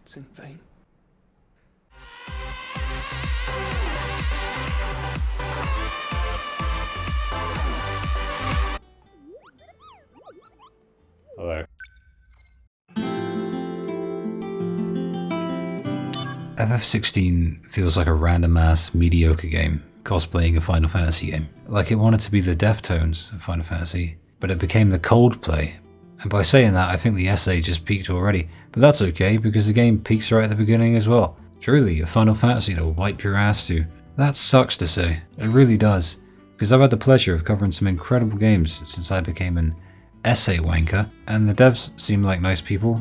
It's in vain. Hello. FF16 feels like a random-ass mediocre game, cosplaying a Final Fantasy game. Like it wanted to be the Deftones of Final Fantasy, but it became the Coldplay. And by saying that, I think the essay just peaked already, but that's okay because the game peaks right at the beginning as well. Truly, a Final Fantasy that will wipe your ass to. That sucks to say, it really does, because I've had the pleasure of covering some incredible games since I became an essay wanker, and the devs seem like nice people,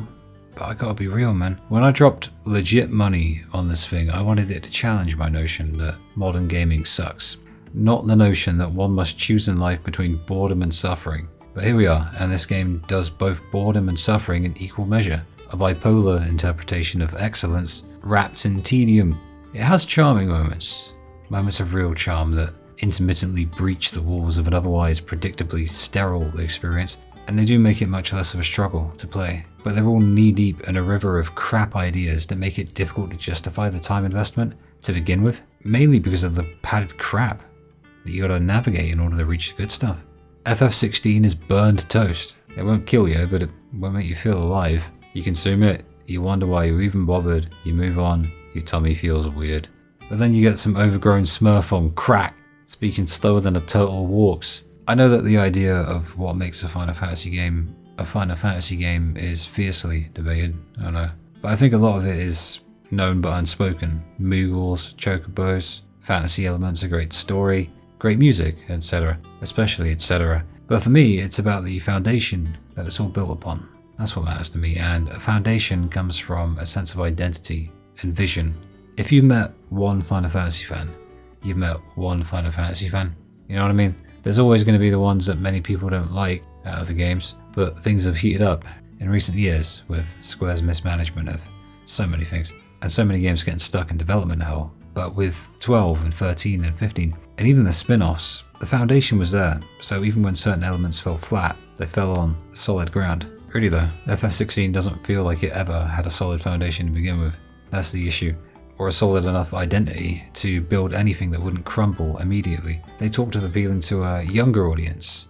but I gotta be real, man. When I dropped legit money on this thing, I wanted it to challenge my notion that modern gaming sucks. Not the notion that one must choose in life between boredom and suffering. But here we are, and this game does both boredom and suffering in equal measure. A bipolar interpretation of excellence wrapped in tedium. It has charming moments of real charm that intermittently breach the walls of an otherwise predictably sterile experience, and they do make it much less of a struggle to play. But they're all knee-deep in a river of crap ideas that make it difficult to justify the time investment to begin with, mainly because of the padded crap that you gotta navigate in order to reach the good stuff. FF16 is burned toast. It won't kill you, but it won't make you feel alive. You consume it, you wonder why you even bothered, you move on, your tummy feels weird. But then you get some overgrown Smurf on crack, speaking slower than a turtle walks. I know that the idea of what makes a Final Fantasy game is fiercely debated, I don't know. But I think a lot of it is known but unspoken. Moogles, chocobos, fantasy elements, a great story, great music, etc. Especially etc. But for me, it's about the foundation that it's all built upon. That's what matters to me, and a foundation comes from a sense of identity and vision. If you've met one Final Fantasy fan, you've met one Final Fantasy fan. You know what I mean? There's always going to be the ones that many people don't like out of the games, but things have heated up in recent years with Square's mismanagement of so many things, and so many games getting stuck in development hell. But with 12 and 13 and 15, and even the spin-offs, the foundation was there, so even when certain elements fell flat, they fell on solid ground. Really though, FF16 doesn't feel like it ever had a solid foundation to begin with. That's the issue. Or a solid enough identity to build anything that wouldn't crumble immediately. They talked of appealing to a younger audience.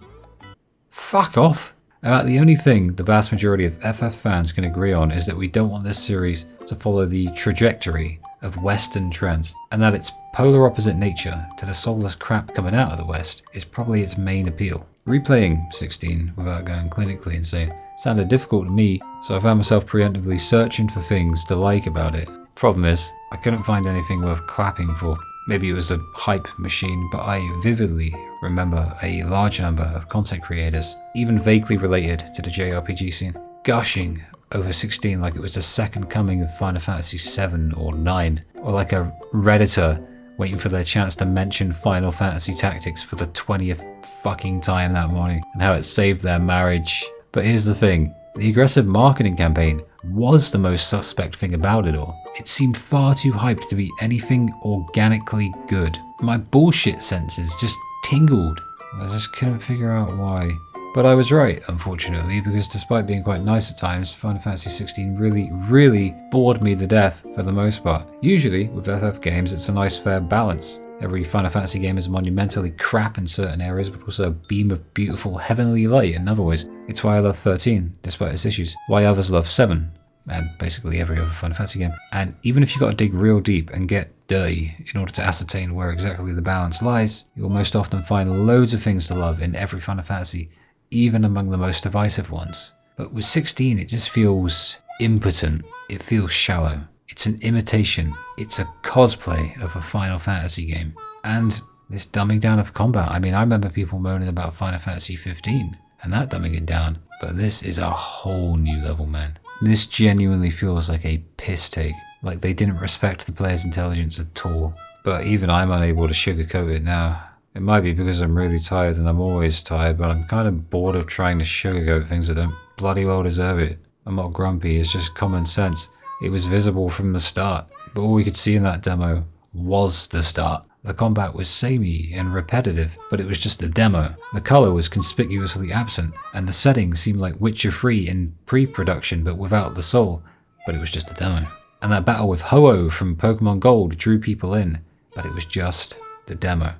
Fuck off! About the only thing the vast majority of FF fans can agree on is that we don't want this series to follow the trajectory of Western trends, and that its polar opposite nature to the soulless crap coming out of the West is probably its main appeal. Replaying 16 without going clinically insane sounded difficult to me, so I found myself preemptively searching for things to like about it. Problem is, I couldn't find anything worth clapping for. Maybe it was a hype machine, but I vividly remember a large number of content creators, even vaguely related to the JRPG scene, gushing over 16 like it was the second coming of Final Fantasy VII or IX, or like a Redditor waiting for their chance to mention Final Fantasy Tactics for the 20th fucking time that morning, and how it saved their marriage. But here's the thing, the aggressive marketing campaign was the most suspect thing about it all. It seemed far too hyped to be anything organically good. My bullshit senses just tingled. I just couldn't figure out why. But I was right, unfortunately, because despite being quite nice at times, Final Fantasy XVI really bored me to death for the most part. Usually, with FF games, it's a nice fair balance. Every Final Fantasy game is monumentally crap in certain areas, but also a beam of beautiful heavenly light in other ways. It's why I love 13, despite its issues. Why others love 7, and basically every other Final Fantasy game. And even if you've got to dig real deep and get dirty in order to ascertain where exactly the balance lies, you'll most often find loads of things to love in every Final Fantasy, even among the most divisive ones. But with 16, it just feels impotent. It feels shallow. It's an imitation. It's a cosplay of a Final Fantasy game. And this dumbing down of combat. I mean, I remember people moaning about Final Fantasy 15 and that dumbing it down. But this is a whole new level, man. This genuinely feels like a piss take. Like they didn't respect the player's intelligence at all. But even I'm unable to sugarcoat it now. It might be because I'm really tired, and I'm always tired, but I'm kind of bored of trying to sugarcoat things that don't bloody well deserve it. I'm not grumpy, it's just common sense. It was visible from the start, but all we could see in that demo was the start. The combat was samey and repetitive, but it was just a demo. The colour was conspicuously absent, and the setting seemed like Witcher 3 in pre-production but without the soul, but it was just a demo. And that battle with Ho-Oh from Pokemon Gold drew people in, but it was just the demo.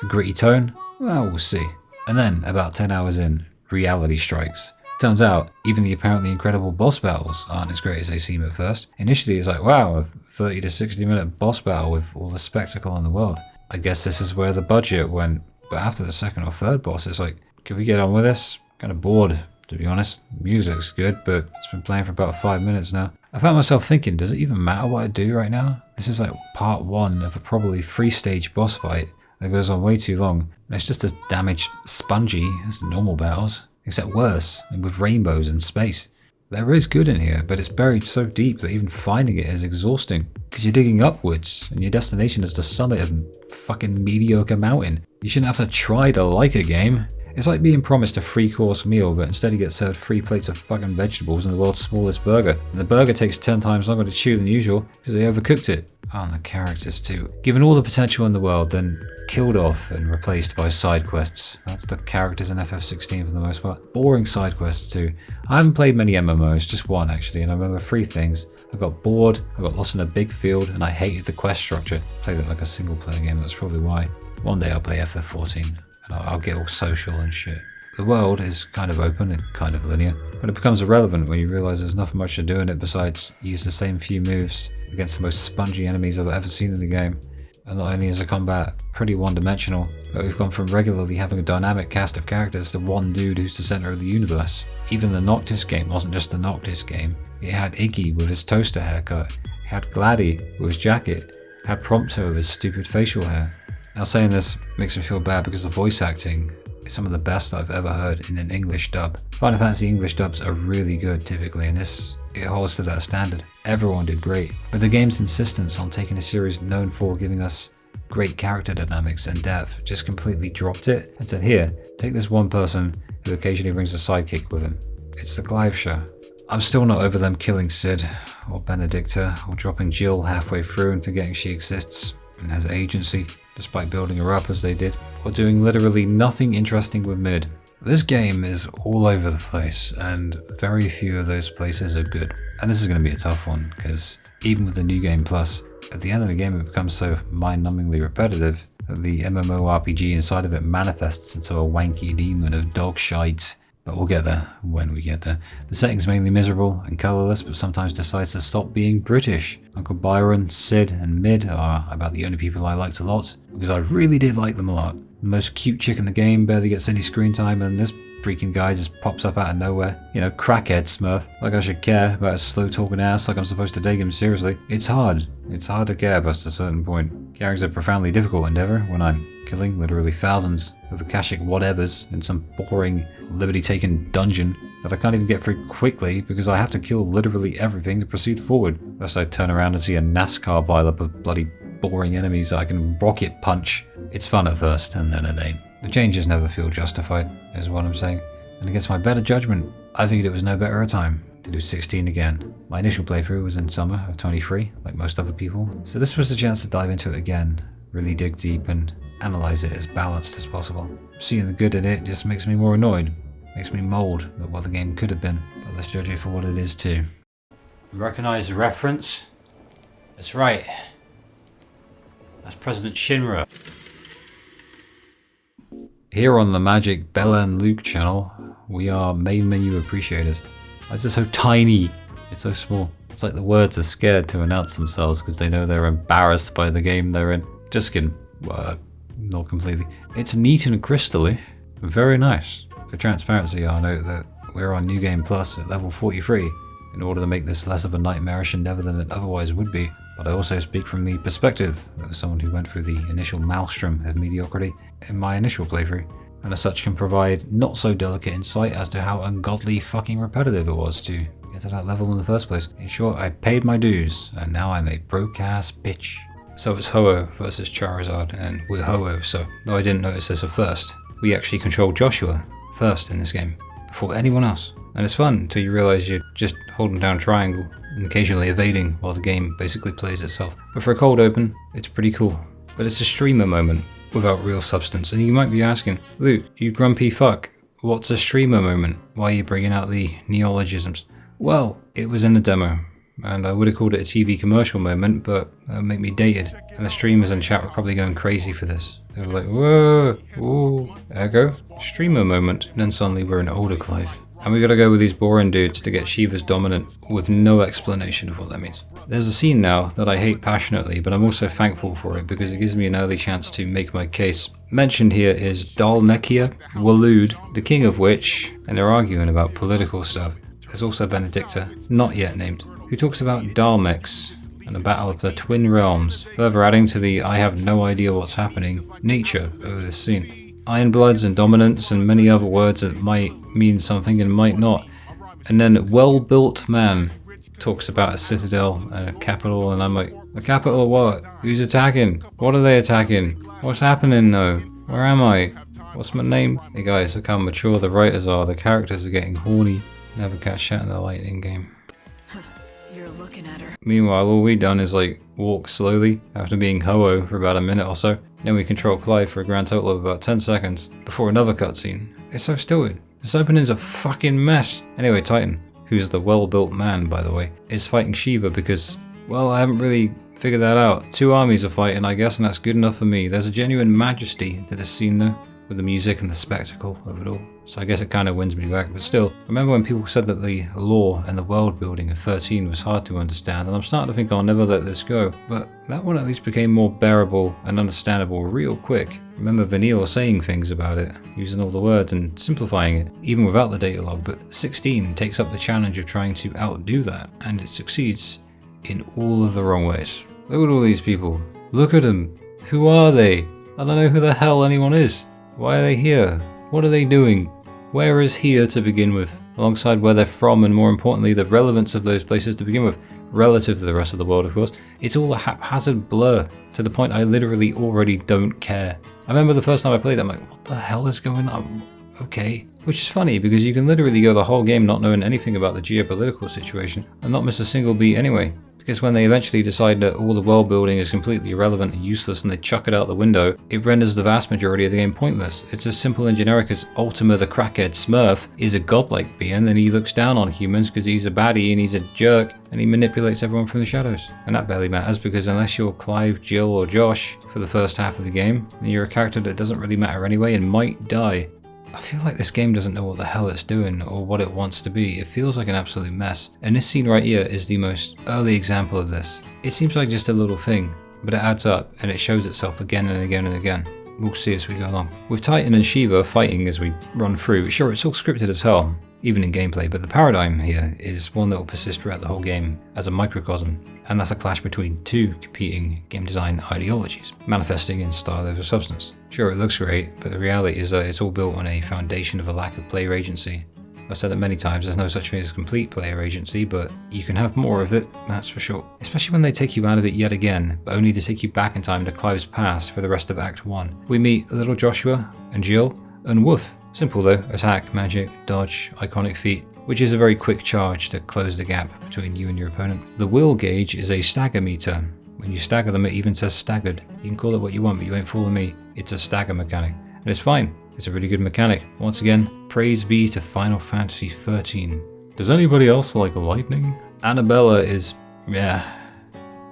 Gritty tone? Well, we'll see. And then, about 10 hours in, reality strikes. Turns out, even the apparently incredible boss battles aren't as great as they seem at first. Initially it's like, wow, a 30 to 60 minute boss battle with all the spectacle in the world. I guess this is where the budget went. But after the second or third boss, it's like, can we get on with this? Kind of bored, to be honest. Music's good, but it's been playing for about 5 minutes now. I found myself thinking, does it even matter what I do right now? This is like part 1 of a probably 3-stage boss fight that goes on way too long. And it's just as damaged spongy as the normal battles, except worse, and with rainbows and space. There is good in here, but it's buried so deep that even finding it is exhausting. Because you're digging upwards, and your destination is the summit of a fucking mediocre mountain. You shouldn't have to try to like a game. It's like being promised a 3-course meal, but instead you get served 3 plates of fucking vegetables and the world's smallest burger. And the burger takes 10 times longer to chew than usual because they overcooked it. Oh, and the characters too. Given all the potential in the world, then killed off and replaced by side quests. That's the characters in FF16 for the most part. Boring side quests too. I haven't played many MMOs, just one actually, and I remember 3 things. I got bored, I got lost in a big field, and I hated the quest structure. Played it like a single player game, that's probably why. One day I'll play FF14. I'll get all social and shit. The world is kind of open and kind of linear, but it becomes irrelevant when you realise there's nothing much to do in it besides use the same few moves against the most spongy enemies I've ever seen in the game. And not only is the combat pretty one-dimensional, but we've gone from regularly having a dynamic cast of characters to one dude who's the centre of the universe. Even the Noctis game wasn't just the Noctis game. It had Iggy with his toaster haircut, it had Gladdy with his jacket, it had Prompto with his stupid facial hair. Now saying this makes me feel bad because the voice acting is some of the best I've ever heard in an English dub. Final Fantasy English dubs are really good typically, and it holds to that standard. Everyone did great, but the game's insistence on taking a series known for giving us great character dynamics and depth just completely dropped it and said, here, take this one person who occasionally brings a sidekick with him. It's the Clive show. I'm still not over them killing Cid, or Benedicta, or dropping Jill halfway through and forgetting she exists and has agency, despite building her up as they did, or doing literally nothing interesting with mid. This game is all over the place, and very few of those places are good. And this is going to be a tough one, because even with the New Game Plus, at the end of the game it becomes so mind-numbingly repetitive that the MMORPG inside of it manifests into a wanky demon of dog shite. But we'll get there when we get there. The setting's mainly miserable and colourless, but sometimes decides to stop being British. Uncle Byron, Sid, and Mid are about the only people I liked a lot, because I really did like them a lot. The most cute chick in the game barely gets any screen time, and this freaking guy just pops up out of nowhere. You know, crackhead Smurf. Like I should care about his slow talking ass, like I'm supposed to take him seriously. It's hard. It's hard to care past a certain point. Caring's a profoundly difficult endeavour when I'm killing literally thousands of Akashic whatevers in some boring, liberty-taken dungeon that I can't even get through quickly because I have to kill literally everything to proceed forward. Lest I turn around and see a NASCAR pileup of bloody boring enemies that I can rocket punch. It's fun at first, and then it ain't. The changes never feel justified, is what I'm saying. And against my better judgment, I figured it was no better a time to do 16 again. My initial playthrough was in summer of 23, like most other people. So this was the chance to dive into it again, really dig deep and analyze it as balanced as possible. Seeing the good in it just makes me more annoyed. Makes me mold at what the game could have been. But let's judge it for what it is too. You recognize the reference? That's right. That's President Shinra. Here on the Magic Bella and Luke channel, we are main menu appreciators. Why is it so tiny? It's so small. It's like the words are scared to announce themselves because they know they're embarrassed by the game they're in. Just kidding. Not completely. It's neat and crystally. Very nice. For transparency, I'll note that we're on New Game Plus at level 43 in order to make this less of a nightmarish endeavour than it otherwise would be. But I also speak from the perspective of someone who went through the initial maelstrom of mediocrity in my initial playthrough, and as such can provide not so delicate insight as to how ungodly fucking repetitive it was to get to that level in the first place. In short, I paid my dues, and now I'm a broke-ass bitch. So it's Ho-Oh versus Charizard, and we're Ho-Oh, so though I didn't notice this at first, we actually control Joshua first in this game, before anyone else. And it's fun until you realise you're just holding down triangle and occasionally evading while the game basically plays itself. But for a cold open, it's pretty cool. But it's a streamer moment without real substance. And you might be asking, Luke, you grumpy fuck, what's a streamer moment? Why are you bringing out the neologisms? Well, it was in the demo. and I would have called it a TV commercial moment, but that would make me dated. And the streamers and chat were probably going crazy for this. They were like, whoa, ooh, ergo, streamer moment. And then suddenly we're in older Clive. And we gotta go with these boring dudes to get Shiva's dominant with no explanation of what that means. There's a scene now that I hate passionately, but I'm also thankful for it because it gives me an early chance to make my case. Mentioned here is Dalmekia, Walud, the king of which, and they're arguing about political stuff. There's also Benedicta, not yet named, who talks about Dalmex and the battle of the Twin Realms, further adding to the I have no idea what's happening nature of this scene. Iron Bloods and Dominance and many other words that might mean something and might not. And then Well-Built Man talks about a citadel and a capital, and I'm like, a capital of what? Who's attacking? What are they attacking? What's happening though? Where am I? What's my name? Hey guys, look how mature the writers are. The characters are getting horny. Never catch that in the lightning game. You're looking at her. Meanwhile, all we done is like walk slowly after being ho-oh for about a minute or so. Then we control Clive for a grand total of about 10 seconds before another cutscene. It's so Stillwind. This opening's a fucking mess. Anyway, Titan, who's the well-built man, by the way, is fighting Shiva because, well, I haven't really figured that out. Two armies are fighting, I guess, and that's good enough for me. There's a genuine majesty to this scene, though, with the music and the spectacle of it all. So I guess it kind of wins me back, but still, remember when people said that the lore and the world building of 13 was hard to understand, and I'm starting to think I'll never let this go, but that one at least became more bearable and understandable real quick. Remember Vanille saying things about it, using all the words and simplifying it, even without the data log, but 16 takes up the challenge of trying to outdo that, and it succeeds in all of the wrong ways. Look at all these people. Look at them. Who are they? I don't know who the hell anyone is. Why are they here? What are they doing? Where is here to begin with? Alongside where they're from, and more importantly, the relevance of those places to begin with, relative to the rest of the world, of course. It's all a haphazard blur, to the point I literally already don't care. I remember the first time I played it, I'm like, what the hell is going on? Okay. Which is funny, because you can literally go the whole game not knowing anything about the geopolitical situation, and not miss a single beat anyway. Because when they eventually decide that all the world building is completely irrelevant and useless and they chuck it out the window, it renders the vast majority of the game pointless. It's as simple and generic as Ultima the Crackhead Smurf is a godlike being, and he looks down on humans because he's a baddie and he's a jerk and he manipulates everyone from the shadows. And that barely matters because unless you're Clive, Jill or Josh for the first half of the game, then you're a character that doesn't really matter anyway and might die. I feel like this game doesn't know what the hell it's doing or what it wants to be. It feels like an absolute mess. And this scene right here is the most early example of this. It seems like just a little thing, but it adds up and it shows itself again and again and again. We'll see as we go along. With Titan and Shiva fighting as we run through, sure, it's all scripted as hell, even in gameplay, but the paradigm here is one that will persist throughout the whole game as a microcosm. And that's a clash between two competing game design ideologies, manifesting in style over substance. Sure, it looks great, but the reality is that it's all built on a foundation of a lack of player agency. I've said it many times, there's no such thing as complete player agency, but you can have more of it, that's for sure. Especially when they take you out of it yet again, but only to take you back in time to Clive's past for the rest of Act 1. We meet little Joshua and Jill and Woof. Simple though, attack, magic, dodge, iconic feat, which is a very quick charge to close the gap between you and your opponent. The will gauge is a stagger meter. When you stagger them, it even says staggered. You can call it what you want, but you ain't fooling me. It's a stagger mechanic. And it's fine. It's a really good mechanic. Once again, praise be to Final Fantasy XIII. Does anybody else like lightning? Annabella is, yeah.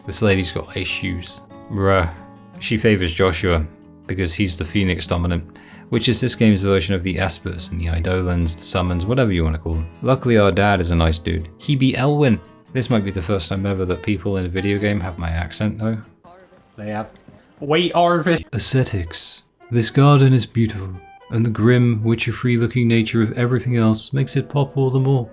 This lady's got issues. Bruh. She favors Joshua because he's the Phoenix dominant, which is this game's version of the Espers and the Eidolons, the Summons, whatever you want to call them. Luckily our dad is a nice dude. He be Elwyn. This might be the first time ever that people in a video game have my accent though. They have. Wait, Arvis. Aesthetics. This garden is beautiful, and the grim, witcher-free looking nature of everything else makes it pop all the more.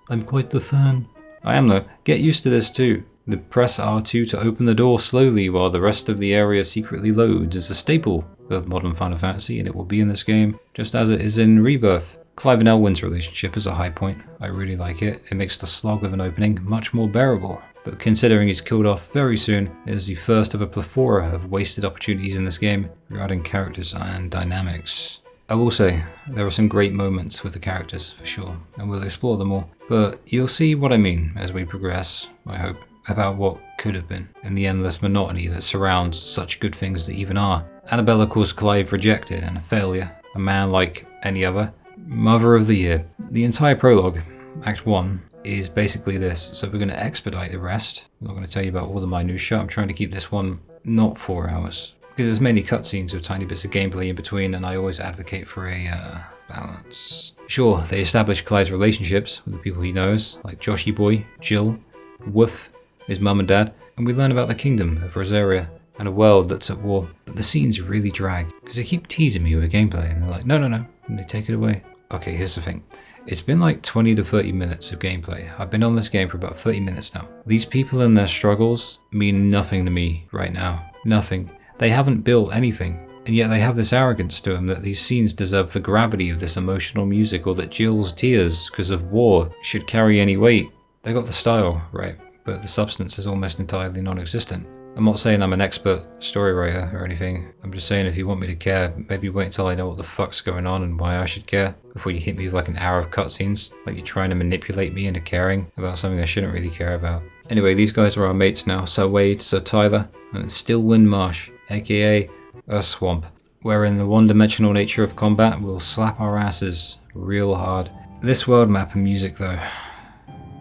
I'm quite the fan. I am though. Get used to this too. The press R2 to open the door slowly while the rest of the area secretly loads is a staple of modern Final Fantasy, and it will be in this game, just as it is in Rebirth. Clive and Elwyn's relationship is a high point. I really like it. It makes the slog of an opening much more bearable. But considering he's killed off very soon, it is the first of a plethora of wasted opportunities in this game regarding characters and dynamics. I will say, there are some great moments with the characters, for sure, and we'll explore them all. But you'll see what I mean as we progress, I hope, about what could have been, and the endless monotony that surrounds such good things that even are. Annabella calls Clive rejected and a failure, a man like any other. Mother of the Year. The entire prologue, Act 1, is basically this. So we're going to expedite the rest. I'm not going to tell you about all the minutiae. I'm trying to keep this one not 4 hours. Because there's mainly cutscenes with tiny bits of gameplay in between, and I always advocate for a balance. Sure, they establish Clyde's relationships with the people he knows, like Joshy Boy, Jill, Woof, his mum and dad, and we learn about the kingdom of Rosaria and a world that's at war. But the scenes really drag, because they keep teasing me with gameplay, and they're like, no, and they take it away. Okay, here's the thing. It's been like 20 to 30 minutes of gameplay. I've been on this game for about 30 minutes now. These people and their struggles mean nothing to me right now. Nothing. They haven't built anything, and yet they have this arrogance to them that these scenes deserve the gravity of this emotional music, or that Jill's tears because of war should carry any weight. They got the style right, but the substance is almost entirely non-existent. I'm not saying I'm an expert story writer or anything. I'm just saying if you want me to care, maybe wait until I know what the fuck's going on and why I should care before you hit me with like an hour of cutscenes, like you're trying to manipulate me into caring about something I shouldn't really care about. Anyway, these guys are our mates now. Sir Wade, Sir Tyler, and Stillwind Marsh, aka a swamp. Where in the one-dimensional nature of combat, we'll slap our asses real hard. This world map and music though,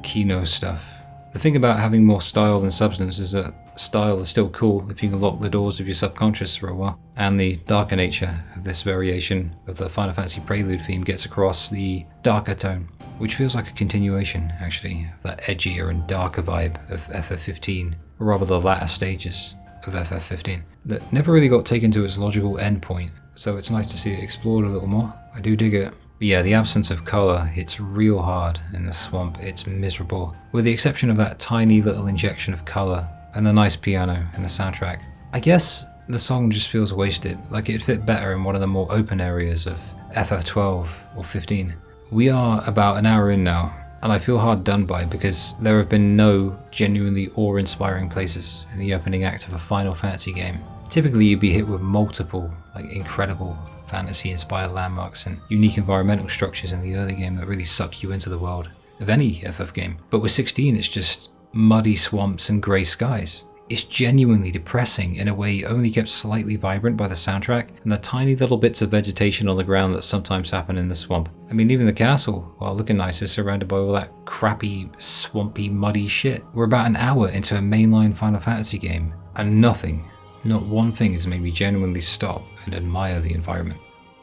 Kino stuff. The thing about having more style than substance is that style is still cool if you can lock the doors of your subconscious for a while. And the darker nature of this variation of the Final Fantasy Prelude theme gets across the darker tone, which feels like a continuation, actually, of that edgier and darker vibe of FF15, or rather the latter stages of FF15, that never really got taken to its logical endpoint, so it's nice to see it explored a little more. I do dig it. But yeah, the absence of colour hits real hard in the swamp. It's miserable, with the exception of that tiny little injection of colour and the nice piano in the soundtrack. I guess the song just feels wasted, like it'd fit better in one of the more open areas of FF12 or 15. We are about an hour in now, and I feel hard done by because there have been no genuinely awe-inspiring places in the opening act of a Final Fantasy game. Typically you'd be hit with multiple, incredible fantasy-inspired landmarks and unique environmental structures in the early game that really suck you into the world of any FF game. But with 16 it's just muddy swamps and grey skies. It's genuinely depressing in a way only kept slightly vibrant by the soundtrack and the tiny little bits of vegetation on the ground that sometimes happen in the swamp. I mean, even the castle, while looking nice, is surrounded by all that crappy, swampy, muddy shit. We're about an hour into a mainline Final Fantasy game, and nothing, not one thing has made me genuinely stop and admire the environment.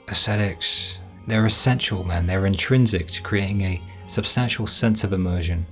Aesthetics, they're essential, man. They're intrinsic to creating a substantial sense of immersion.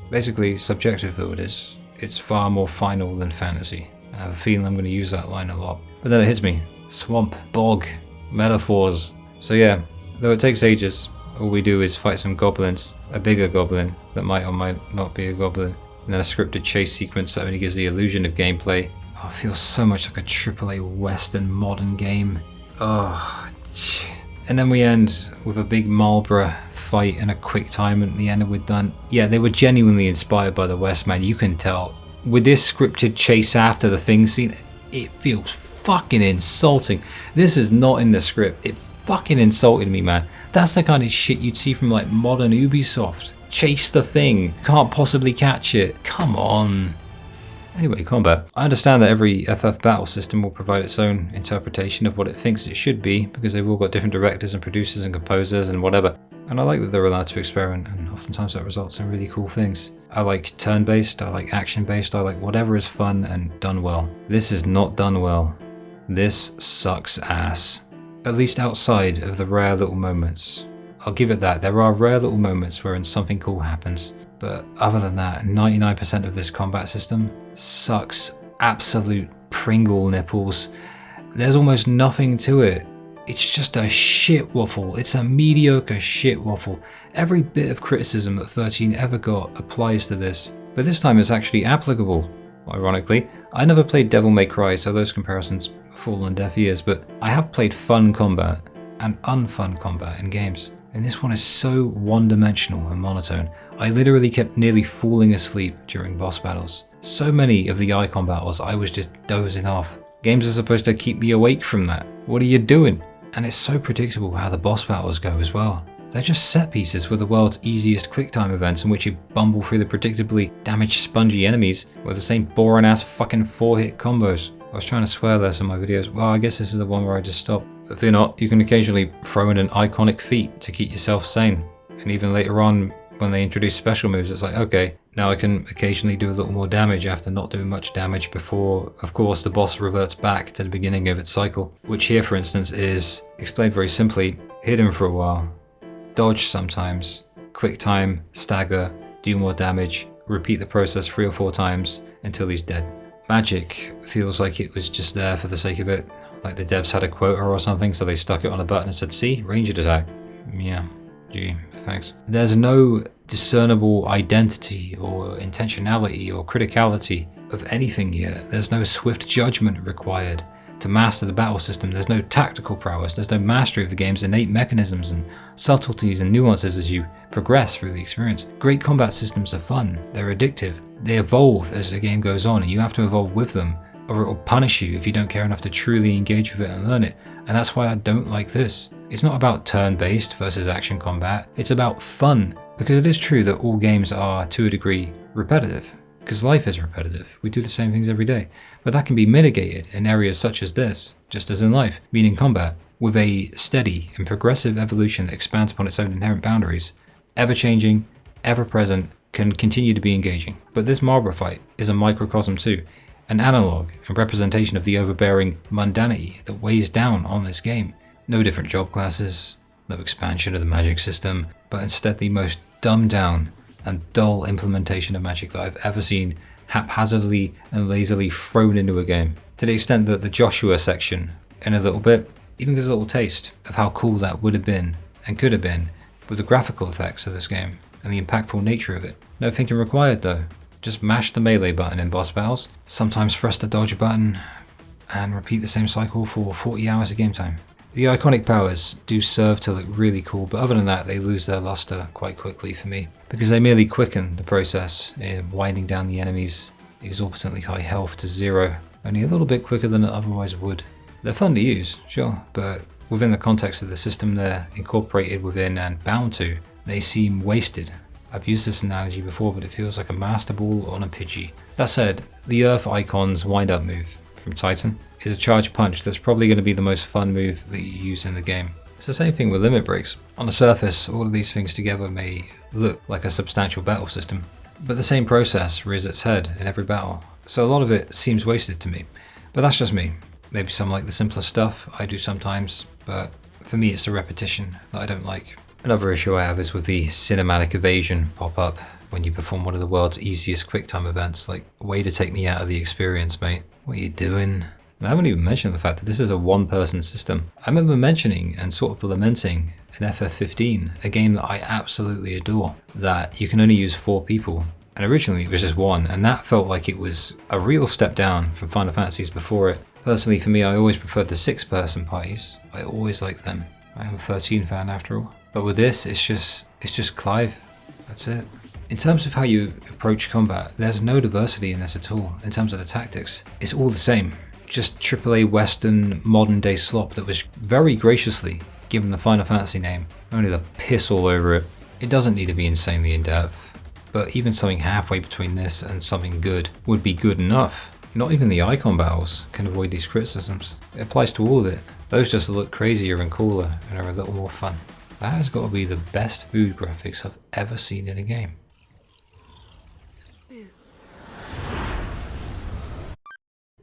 Basically, subjective though it is, it's far more final than fantasy. I have a feeling I'm going to use that line a lot. But then it hits me. Swamp, bog, metaphors. So yeah, though it takes ages, all we do is fight some goblins, a bigger goblin that might or might not be a goblin, and then a scripted chase sequence that only gives the illusion of gameplay. Oh, it feels so much like a AAA Western modern game. Oh, shit. And then we end with a big Marlborough fight and a quick time, and at the end we're done. Yeah, they were genuinely inspired by the West, man, you can tell. With this scripted chase after the thing scene, it feels fucking insulting. This is not in the script. It fucking insulted me, man. That's the kind of shit you'd see from modern Ubisoft. Chase the thing, can't possibly catch it. Come on. Anyway, combat. I understand that every FF battle system will provide its own interpretation of what it thinks it should be, because they've all got different directors and producers and composers and whatever. And I like that they're allowed to experiment, and oftentimes that results in really cool things. I like turn-based, I like action-based, I like whatever is fun and done well. This is not done well. This sucks ass. At least outside of the rare little moments. I'll give it that, there are rare little moments wherein something cool happens. But other than that, 99% of this combat system sucks absolute Pringle nipples. There's almost nothing to it. It's just a shit waffle. It's a mediocre shit waffle. Every bit of criticism that 13 ever got applies to this. But this time it's actually applicable, ironically. I never played Devil May Cry, so those comparisons fall on deaf ears, but I have played fun combat and unfun combat in games. And this one is so one-dimensional and monotone. I literally kept nearly falling asleep during boss battles. So many of the icon battles I was just dozing off. Games are supposed to keep me awake from that. What are you doing? And it's so predictable how the boss battles go as well. They're just set pieces with the world's easiest quicktime events in which you bumble through the predictably damaged spongy enemies with the same boring ass fucking 4-hit combos. I was trying to swear less in my videos. Well, I guess this is the one where I just stop. But fear not, you can occasionally throw in an iconic feat to keep yourself sane. And even later on, when they introduce special moves, it's like, okay, now I can occasionally do a little more damage after not doing much damage before, of course, the boss reverts back to the beginning of its cycle, which here, for instance, is explained very simply: hit him for a while, dodge sometimes, quick time, stagger, do more damage, repeat the process 3 or 4 times until he's dead. Magic feels like it was just there for the sake of it, like the devs had a quota or something, so they stuck it on a button and said, see, ranged attack. Yeah, gee, thanks. There's no discernible identity or intentionality or criticality of anything here. There's no swift judgment required to master the battle system. There's no tactical prowess. There's no mastery of the game's innate mechanisms and subtleties and nuances as you progress through the experience. Great combat systems are fun. They're addictive. They evolve as the game goes on, and you have to evolve with them, or it will punish you if you don't care enough to truly engage with it and learn it. And that's why I don't like this. It's not about turn-based versus action combat. It's about fun, because it is true that all games are, to a degree, repetitive. Because life is repetitive. We do the same things every day. But that can be mitigated in areas such as this, just as in life, meaning combat, with a steady and progressive evolution that expands upon its own inherent boundaries, ever-changing, ever-present, can continue to be engaging. But this Marlborough fight is a microcosm too, an analogue and representation of the overbearing mundanity that weighs down on this game. No different job classes, no expansion of the magic system, but instead the most dumbed down and dull implementation of magic that I've ever seen, haphazardly and lazily thrown into a game. To the extent that the Joshua section, in a little bit, even gives a little taste of how cool that would have been and could have been with the graphical effects of this game and the impactful nature of it. No thinking required though. Just mash the melee button in boss battles, sometimes press the dodge button, and repeat the same cycle for 40 hours of game time. The iconic powers do serve to look really cool, but other than that they lose their luster quite quickly for me, because they merely quicken the process in winding down the enemy's exorbitantly high health to 0, only a little bit quicker than it otherwise would. They're fun to use, sure, but within the context of the system they're incorporated within and bound to, they seem wasted. I've used this analogy before, but it feels like a master ball on a Pidgey. That said, the Earth Icon's wind-up move from Titan is a charge punch that's probably going to be the most fun move that you use in the game. It's the same thing with limit breaks. On the surface, all of these things together may look like a substantial battle system, but the same process rears its head in every battle, so a lot of it seems wasted to me. But that's just me. Maybe some like the simpler stuff, I do sometimes, but for me it's the repetition that I don't like. Another issue I have is with the cinematic evasion pop-up when you perform one of the world's easiest QuickTime events, like, way to take me out of the experience, mate. What are you doing? And I haven't even mentioned the fact that this is a one-person system. I remember mentioning and sort of lamenting in FF15, a game that I absolutely adore, that you can only use 4 people. And originally it was just 1, and that felt like it was a real step down from Final Fantasies before it. Personally, for me, I always preferred the 6-person parties. I always liked them. I am a 13 fan after all. But with this, it's just Clive. That's it. In terms of how you approach combat, there's no diversity in this at all. In terms of the tactics, it's all the same. Just AAA Western modern day slop that was very graciously given the Final Fantasy name, only the piss all over it. It doesn't need to be insanely in depth, but even something halfway between this and something good would be good enough. Not even the icon battles can avoid these criticisms. It applies to all of it. Those just look crazier and cooler and are a little more fun. That has got to be the best food graphics I've ever seen in a game.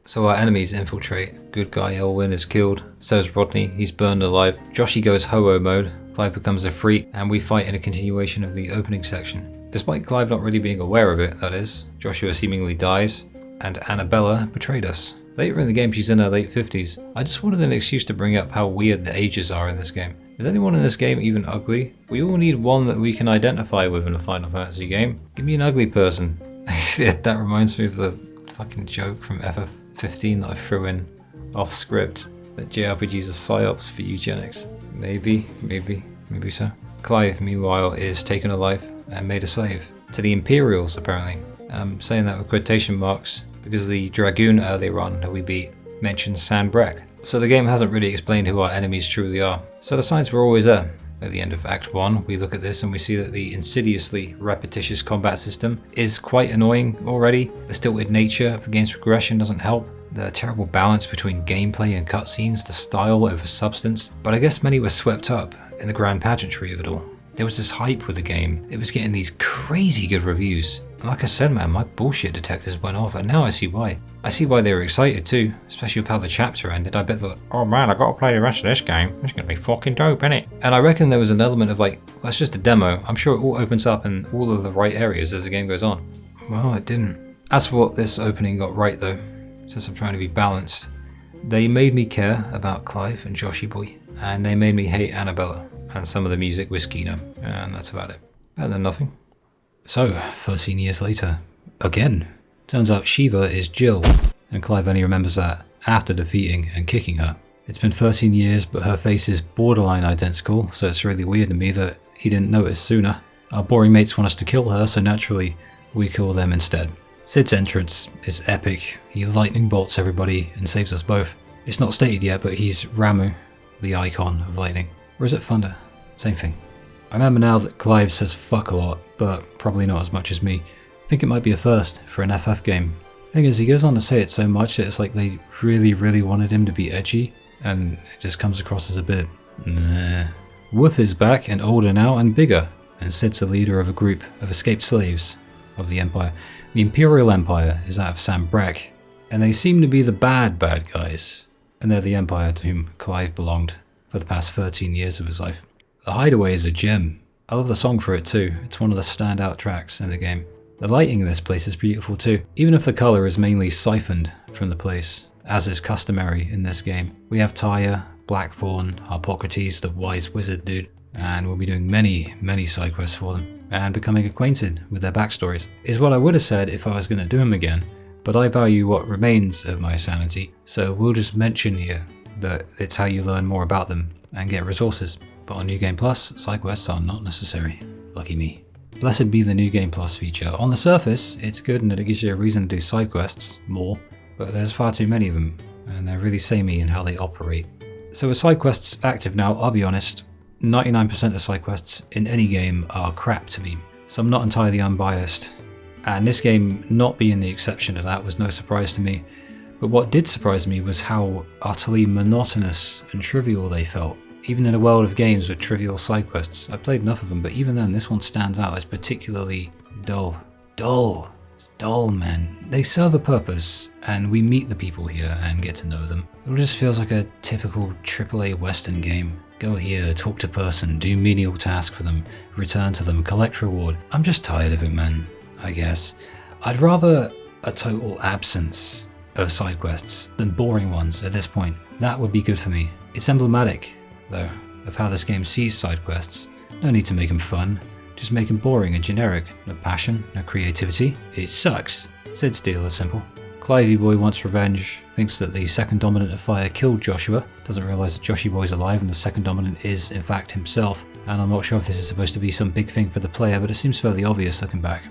So our enemies infiltrate. Good guy Elwyn is killed. So is Rodney, he's burned alive. Joshi goes ho-oh mode. Clive becomes a freak, and we fight in a continuation of the opening section. Despite Clive not really being aware of it, that is, Joshua seemingly dies, and Annabella betrayed us. Later in the game she's in her late 50s. I just wanted an excuse to bring up how weird the ages are in this game. Is anyone in this game even ugly? We all need one that we can identify with in a Final Fantasy game. Give me an ugly person. That reminds me of the fucking joke from FF15 that I threw in off script. That JRPGs are psyops for eugenics. Maybe so. Clive, meanwhile, is taken alive and made a slave. To the Imperials, apparently. And I'm saying that with quotation marks because the Dragoon earlier on that we beat mentions San Breck. So the game hasn't really explained who our enemies truly are. So the signs were always there. At the end of Act 1, we look at this and we see that the insidiously repetitious combat system is quite annoying already. The stilted nature of the game's progression doesn't help. The terrible balance between gameplay and cutscenes, the style over substance. But I guess many were swept up in the grand pageantry of it all. There was this hype with the game. It was getting these crazy good reviews. And like I said, man, my bullshit detectors went off, and now I see why. I see why they were excited too, especially with how the chapter ended. I bet they're like, oh man, I gotta play the rest of this game. It's gonna be fucking dope, innit? And I reckon there was an element of like, well, it's just a demo. I'm sure it all opens up in all of the right areas as the game goes on. Well, it didn't. As for what this opening got right though, since I'm trying to be balanced, they made me care about Clive and Joshi Boy, and they made me hate Annabella, and some of the music was Kino, and that's about it. Better than nothing. So, 13 years later, again. Turns out Shiva is Jill, and Clive only remembers that after defeating and kicking her. It's been 13 years, but her face is borderline identical, so it's really weird to me that he didn't notice sooner. Our boring mates want us to kill her, so naturally, we kill them instead. Sid's entrance is epic. He lightning bolts everybody and saves us both. It's not stated yet, but he's Ramu, the icon of lightning. Or is it thunder? Same thing. I remember now that Clive says fuck a lot, but probably not as much as me. I think it might be a first for an FF game. Thing is, he goes on to say it so much that it's like they really wanted him to be edgy, and it just comes across as a bit nah. Wolf is back and older now and bigger, and Sid's the leader of a group of escaped slaves of the Empire. The Imperial Empire is that of Sam Breck, and they seem to be the bad guys, and they're the Empire to whom Clive belonged for the past 13 years of his life. The Hideaway is a gem. I love the song for it too. It's one of the standout tracks in the game. The lighting in this place is beautiful too, even if the colour is mainly siphoned from the place, as is customary in this game. We have Tyre, Blackthorn, Harpocrates, the wise wizard dude, and we'll be doing many side quests for them, and becoming acquainted with their backstories. Is what I would have said if I was going to do them again, but I value what remains of my sanity, so we'll just mention here that it's how you learn more about them and get resources. But on New Game Plus, side quests are not necessary. Lucky me. Blessed be the New Game Plus feature. On the surface, it's good and it gives you a reason to do side quests more, but there's far too many of them, and they're really samey in how they operate. So with side quests active now, I'll be honest, 99% of side quests in any game are crap to me, so I'm not entirely unbiased. And this game not being the exception to that was no surprise to me, but what did surprise me was how utterly monotonous and trivial they felt. Even in a world of games with trivial side quests, I played enough of them, but even then this one stands out as particularly dull. Dull. It's dull, man. They serve a purpose, and we meet the people here and get to know them. It just feels like a typical AAA Western game. Go here, talk to person, do menial task for them, return to them, collect reward. I'm just tired of it, man, I guess. I'd rather a total absence of side quests than boring ones at this point. That would be good for me. It's emblematic, though, of how this game sees side quests. No need to make them fun, just make them boring and generic. No passion, no creativity. It sucks. Sid's deal is simple. Clivey Boy wants revenge, thinks that the second dominant of fire killed Joshua, doesn't realise that Joshi Boy's alive and the second dominant is in fact himself, and I'm not sure if this is supposed to be some big thing for the player, but it seems fairly obvious looking back.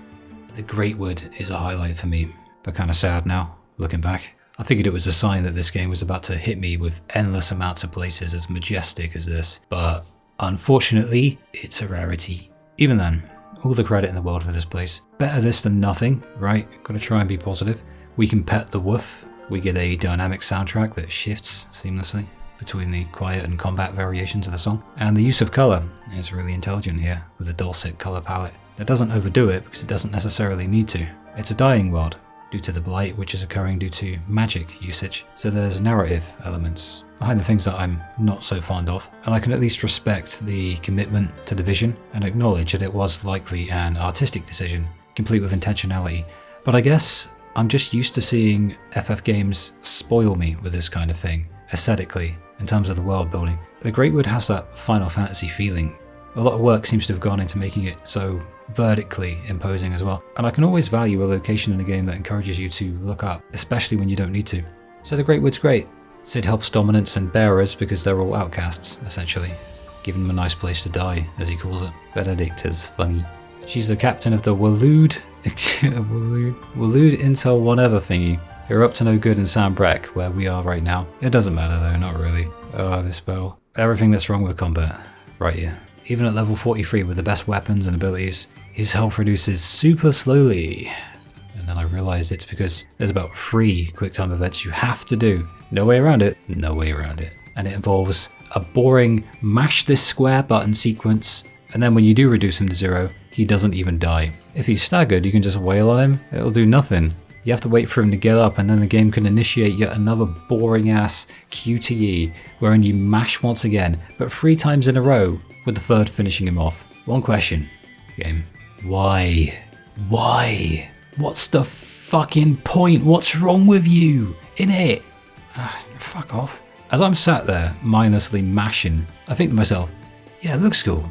The Greatwood is a highlight for me, but kinda sad now, looking back. I figured it was a sign that this game was about to hit me with endless amounts of places as majestic as this, but unfortunately, it's a rarity. Even then, all the credit in the world for this place. Better this than nothing, right? Gotta try and be positive. We can pet the wolf. We get a dynamic soundtrack that shifts seamlessly between the quiet and combat variations of the song. And the use of colour is really intelligent here, with a dulcet colour palette. That doesn't overdo it because it doesn't necessarily need to. It's a dying world, due to the blight which is occurring due to magic usage, so there's narrative elements behind the things that I'm not so fond of, and I can at least respect the commitment to the vision and acknowledge that it was likely an artistic decision, complete with intentionality. But I guess I'm just used to seeing FF games spoil me with this kind of thing, aesthetically, in terms of the world building. The Greatwood has that Final Fantasy feeling. A lot of work seems to have gone into making it so vertically imposing as well, and I can always value a location in a game that encourages you to look up, especially when you don't need to. So the Greatwood's great. Sid helps dominants and bearers because they're all outcasts, essentially. Giving them a nice place to die, as he calls it. Benedict is funny. She's the captain of the Waloed Intel whatever thingy. You're up to no good in Sandbreck, where we are right now. It doesn't matter though, not really. Oh, this spell. Everything that's wrong with combat. Right here. Even at level 43 with the best weapons and abilities, his health reduces super slowly. And then I realized it's because there's about 3 quick time events you have to do. No way around it. No way around it. And it involves a boring mash this square button sequence and then when you do reduce him to 0, he doesn't even die. If he's staggered, you can just wail on him, it'll do nothing. You have to wait for him to get up, and then the game can initiate yet another boring ass QTE wherein you mash once again, but 3 times in a row, with the 3rd finishing him off. One question, game. Why? Why? What's the fucking point? What's wrong with you? Innit? Fuck off. As I'm sat there, mindlessly mashing, I think to myself, yeah, it looks cool,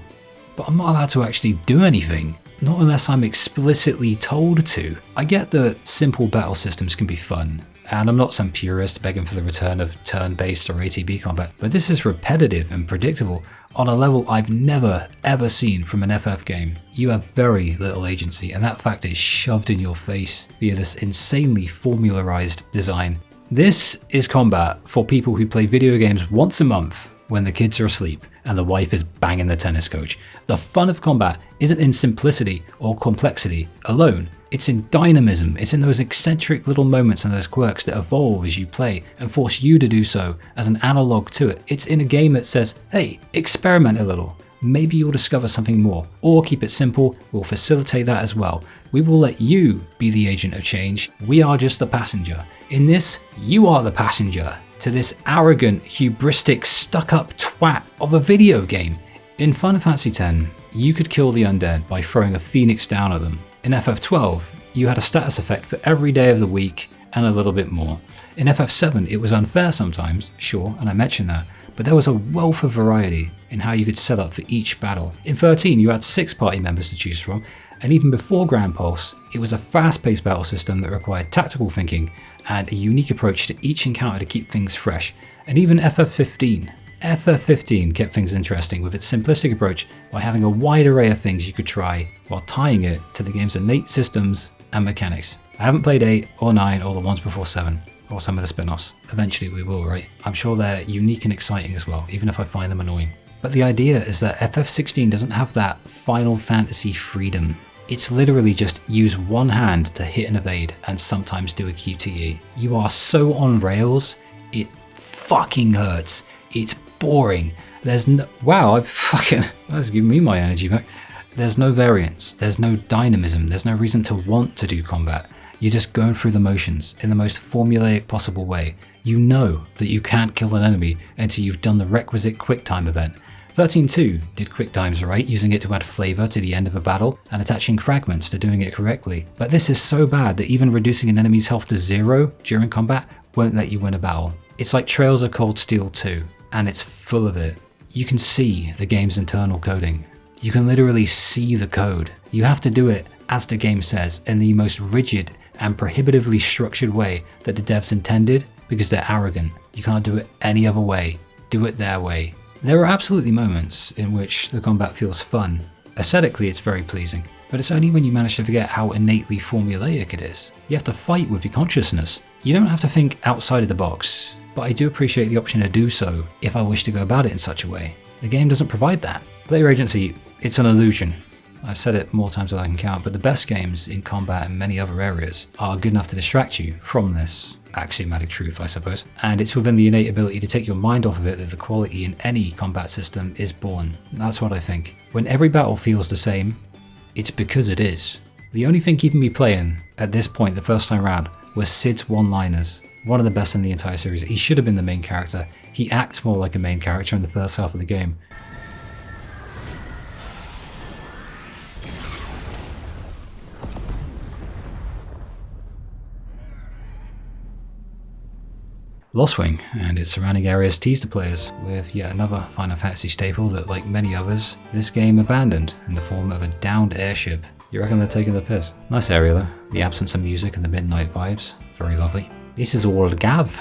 but I'm not allowed to actually do anything. Not unless I'm explicitly told to. I get that simple battle systems can be fun, and I'm not some purist begging for the return of turn-based or ATB combat, but this is repetitive and predictable on a level I've never ever seen from an FF game. You have very little agency, and that fact is shoved in your face via this insanely formularized design. This is combat for people who play video games once a month when the kids are asleep and the wife is banging the tennis coach. The fun of combat isn't in simplicity or complexity alone, it's in dynamism, it's in those eccentric little moments and those quirks that evolve as you play and force you to do so as an analog to it. It's in a game that says, hey, experiment a little, maybe you'll discover something more, or keep it simple, we'll facilitate that as well. We will let you be the agent of change, we are just the passenger. In this, you are the passenger to this arrogant, hubristic, stuck-up twat of a video game. In Final Fantasy X, you could kill the undead by throwing a phoenix down at them. In FF12, you had a status effect for every day of the week and a little bit more. In FF7, it was unfair sometimes, sure, and I mentioned that, but there was a wealth of variety in how you could set up for each battle. In 13, you had 6 party members to choose from, and even before Grand Pulse, it was a fast-paced battle system that required tactical thinking and a unique approach to each encounter to keep things fresh. And even FF15 kept things interesting with its simplistic approach by having a wide array of things you could try while tying it to the game's innate systems and mechanics. I haven't played 8 or 9 or the ones before 7, or some of the spin-offs. Eventually we will, right? I'm sure they're unique and exciting as well, even if I find them annoying. But the idea is that FF16 doesn't have that Final Fantasy freedom. It's literally just use one hand to hit and evade and sometimes do a QTE. You are so on rails, it fucking hurts. It's boring. There's no, wow, that's giving me my energy back. There's no variance, there's no dynamism, there's no reason to want to do combat. You're just going through the motions in the most formulaic possible way. You know that you can't kill an enemy until you've done the requisite QuickTime event. 13.2 did QuickTimes right, using it to add flavour to the end of a battle and attaching fragments to doing it correctly. But this is so bad that even reducing an enemy's health to 0 during combat won't let you win a battle. It's like Trails of Cold Steel 2, and it's full of it. You can see the game's internal coding. You can literally see the code. You have to do it, as the game says, in the most rigid and prohibitively structured way that the devs intended, because they're arrogant. You can't do it any other way. Do it their way. There are absolutely moments in which the combat feels fun. Aesthetically, it's very pleasing, but it's only when you manage to forget how innately formulaic it is. You have to fight with your consciousness. You don't have to think outside of the box, but I do appreciate the option to do so if I wish to go about it in such a way. The game doesn't provide that. Player agency, it's an illusion. I've said it more times than I can count, but the best games in combat and many other areas are good enough to distract you from this axiomatic truth, I suppose. And it's within the innate ability to take your mind off of it that the quality in any combat system is born. That's what I think. When every battle feels the same, it's because it is. The only thing keeping me playing at this point the first time round was Cid's one-liners. One of the best in the entire series. He should have been the main character. He acts more like a main character in the first half of the game. Lostwing and its surrounding areas teased the players with yet another Final Fantasy staple that, like many others, this game abandoned in the form of a downed airship. You reckon they're taking the piss? Nice area though. The absence of music and the midnight vibes. Very lovely. This is all Gav,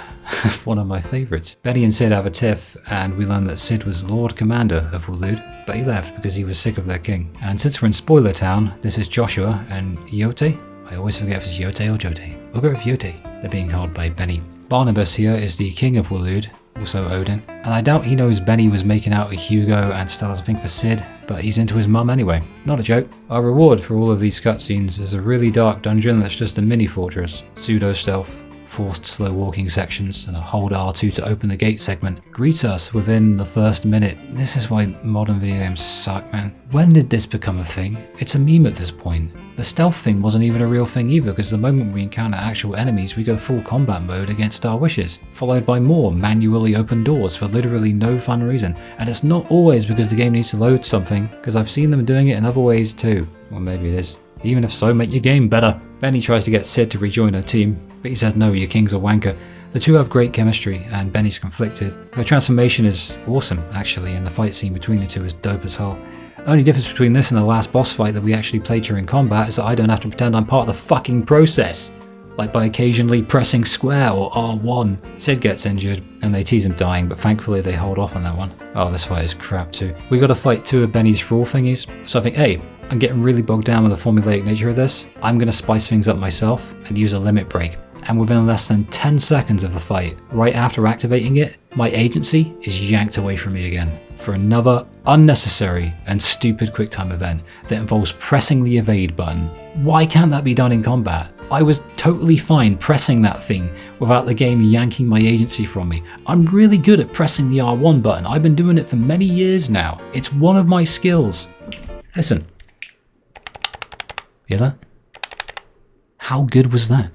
one of my favourites. Betty and Cid have a tiff, and we learn that Cid was Lord Commander of Waloed, but he left because he was sick of their king. And since we're in Spoiler Town, this is Joshua and Jote. I always forget if it's Jote or Jote. We'll go with Jote. They're being called by Benny. Barnabas here is the king of Waloed, also Odin, and I doubt he knows Benny was making out with Hugo and still has a thing for Cid, but he's into his mum anyway. Not a joke. Our reward for all of these cutscenes is a really dark dungeon that's just a mini fortress, pseudo stealth, forced slow walking sections, and a hold R2 to open the gate segment greet us within the first minute. This is why modern video games suck, man. When did this become a thing? It's a meme at this point. The stealth thing wasn't even a real thing either, because the moment we encounter actual enemies, we go full combat mode against our wishes, followed by more manually open doors for literally no fun reason. And it's not always because the game needs to load something, because I've seen them doing it in other ways too. Or maybe it is. Even if so, make your game better. Benny tries to get Sid to rejoin her team, but he says no, your king's a wanker. The two have great chemistry, and Benny's conflicted. Her transformation is awesome, actually, and the fight scene between the two is dope as hell. Only difference between this and the last boss fight that we actually played during combat is that I don't have to pretend I'm part of the fucking process. Like by occasionally pressing square or R1. Sid gets injured, and they tease him dying, but thankfully they hold off on that one. Oh, this fight is crap too. We gotta fight two of Benny's thrall thingies, so I think, hey, I'm getting really bogged down with the formulaic nature of this. I'm gonna spice things up myself and use a limit break. And within less than 10 seconds of the fight, right after activating it, my agency is yanked away from me again for another unnecessary and stupid QuickTime event that involves pressing the evade button. Why can't that be done in combat? I was totally fine pressing that thing without the game yanking my agency from me. I'm really good at pressing the R1 button. I've been doing it for many years now. It's one of my skills. Listen. Hear that? How good was that?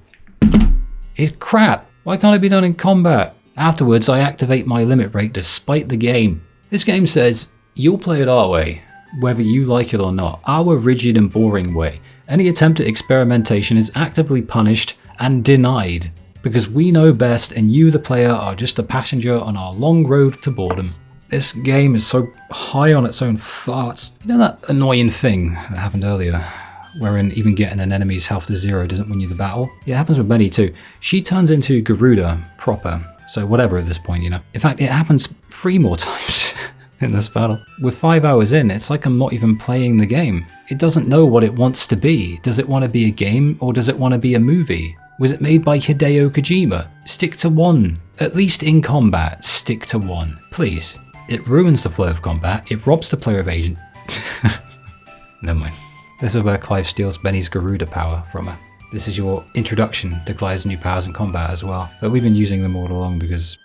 It's crap. Why can't it be done in combat? Afterwards, I activate my limit break despite the game. This game says, you'll play it our way, whether you like it or not, our rigid and boring way. Any attempt at experimentation is actively punished and denied, because we know best and you, the player, are just a passenger on our long road to boredom. This game is so high on its own farts. You know that annoying thing that happened earlier, wherein even getting an enemy's health to 0 doesn't win you the battle? Yeah, it happens with Benny too. She turns into Garuda proper, so whatever at this point, you know. In fact, it happens 3 more times in this battle. We're 5 hours in, it's like I'm not even playing the game. It doesn't know what it wants to be. Does it want to be a game, or does it want to be a movie? Was it made by Hideo Kojima? Stick to one. At least in combat, stick to one. Please. It ruins the flow of combat, it robs the player of agent. Never mind. This is where Clive steals Benny's Garuda power from her. This is your introduction to Clive's new powers in combat as well, but we've been using them all along because,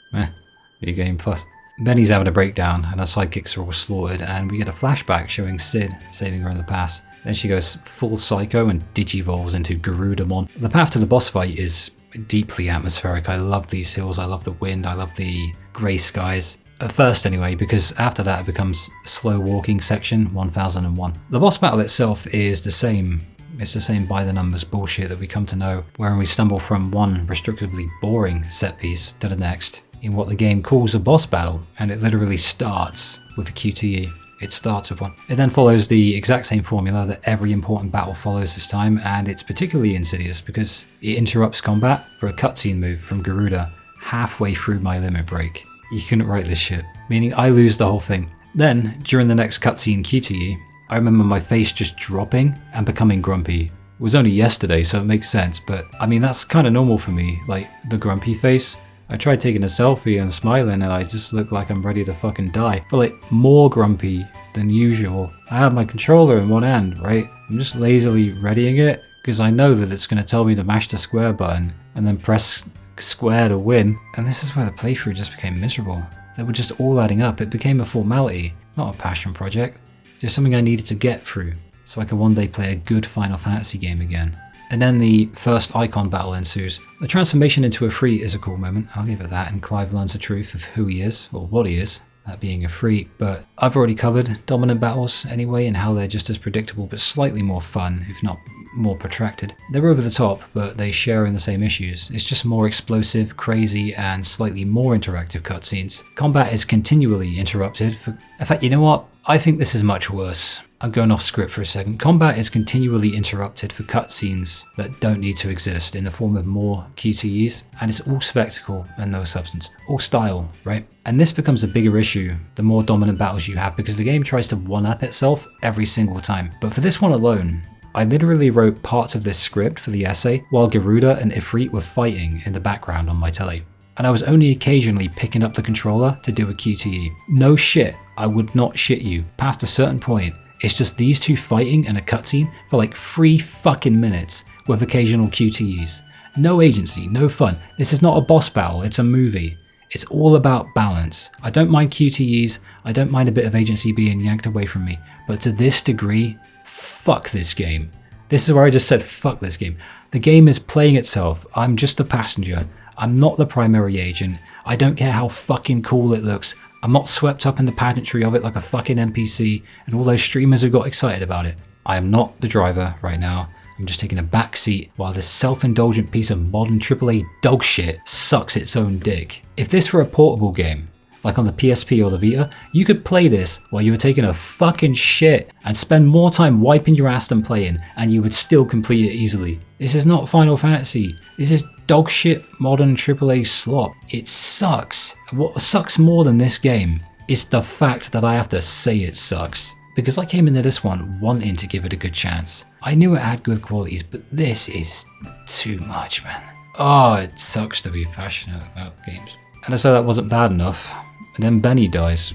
new game plus. Benny's having a breakdown and her sidekicks are all slaughtered, and we get a flashback showing Sid saving her in the past. Then she goes full psycho and digivolves into Garudamon. The path to the boss fight is deeply atmospheric. I love these hills, I love the wind, I love the grey skies. At first anyway, because after that it becomes slow walking section 1001. The boss battle itself is the same. It's the same by the numbers bullshit that we come to know, wherein we stumble from one restrictively boring set piece to the next in what the game calls a boss battle, and it literally starts with a QTE. It starts with one. It then follows the exact same formula that every important battle follows this time, and it's particularly insidious because it interrupts combat for a cutscene move from Garuda halfway through my limit break. You couldn't write this shit, meaning I lose the whole thing. Then, during the next cutscene QTE, I remember my face just dropping and becoming grumpy. It was only yesterday, so it makes sense, but I mean, that's kind of normal for me, like the grumpy face. I tried taking a selfie and smiling and I just look like I'm ready to fucking die, but like more grumpy than usual. I have my controller in one hand, right? I'm just lazily readying it because I know that it's going to tell me to mash the square button and then press square to win. And this is where the playthrough just became miserable. They were just all adding up. It became a formality, not a passion project. Just something I needed to get through so I could one day play a good Final Fantasy game again. And then the first icon battle ensues. The transformation into a Free is a cool moment, I'll give it that, and Clive learns the truth of who he is, or what he is, that being a Free. But I've already covered dominant battles anyway, and how they're just as predictable but slightly more fun, if not more protracted. They're over the top, but they share in the same issues. It's just more explosive, crazy, and slightly more interactive cutscenes. Combat is continually interrupted. In fact, you know what? I think this is much worse. I'm going off script for a second. Combat is continually interrupted for cutscenes that don't need to exist in the form of more QTEs, and it's all spectacle and no substance. All style, right? And this becomes a bigger issue the more dominant battles you have, because the game tries to one-up itself every single time. But for this one alone, I literally wrote parts of this script for the essay while Garuda and Ifrit were fighting in the background on my telly. And I was only occasionally picking up the controller to do a QTE. No shit, I would not shit you. Past a certain point, it's just these two fighting and a cutscene for like 3 fucking minutes with occasional QTEs. No agency, no fun. This is not a boss battle, it's a movie. It's all about balance. I don't mind QTEs, I don't mind a bit of agency being yanked away from me, but to this degree, fuck this game. This is where I just said fuck this game. The game is playing itself. I'm just a passenger. I'm not the primary agent. I don't care how fucking cool it looks. I'm not swept up in the pageantry of it like a fucking NPC and all those streamers who got excited about it. I am not the driver right now. I'm just taking a back seat while this self-indulgent piece of modern AAA dog shit sucks its own dick. If this were a portable game, like on the PSP or the Vita, you could play this while you were taking a fucking shit and spend more time wiping your ass than playing, and you would still complete it easily. This is not Final Fantasy. This is dog shit modern AAA slop. It sucks. What sucks more than this game is the fact that I have to say it sucks. Because I came into this one wanting to give it a good chance. I knew it had good qualities, but this is too much, man. Oh, it sucks to be passionate about games. And as though that wasn't bad enough, and then Benny dies.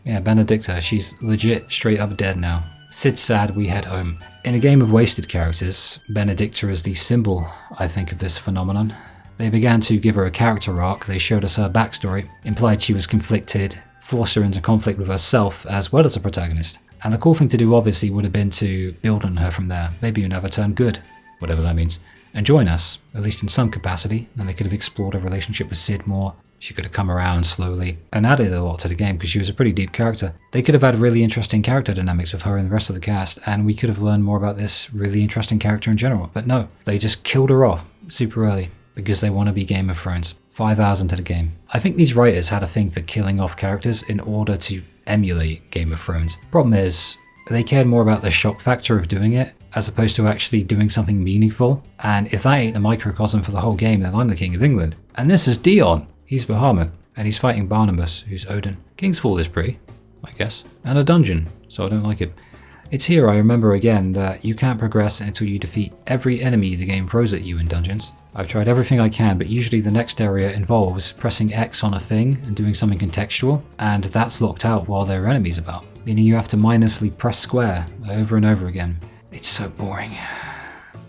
Yeah, Benedicta, she's legit straight up dead now. Sid's sad, we head home. In a game of wasted characters, Benedicta is the symbol, I think, of this phenomenon. They began to give her a character arc, they showed us her backstory, implied she was conflicted, forced her into conflict with herself as well as the protagonist. And the cool thing to do obviously would have been to build on her from there, maybe even have her turn good, whatever that means, and join us, at least in some capacity. Then they could have explored her relationship with Sid more. She could have come around slowly and added a lot to the game because she was a pretty deep character. They could have had really interesting character dynamics with her and the rest of the cast, and we could have learned more about this really interesting character in general. But no, they just killed her off super early because they want to be Game of Thrones. 5 hours into the game. I think these writers had a thing for killing off characters in order to emulate Game of Thrones. Problem is, they cared more about the shock factor of doing it as opposed to actually doing something meaningful. And if that ain't a microcosm for the whole game, then I'm the King of England. And this is Dion. He's Bahamut, and he's fighting Barnabas, who's Odin. King's Fall is pretty, I guess. And a dungeon, so I don't like it. It's here I remember again that you can't progress until you defeat every enemy the game throws at you in dungeons. I've tried everything I can, but usually the next area involves pressing X on a thing and doing something contextual, and that's locked out while there are enemies about, meaning you have to mindlessly press square over and over again. It's so boring.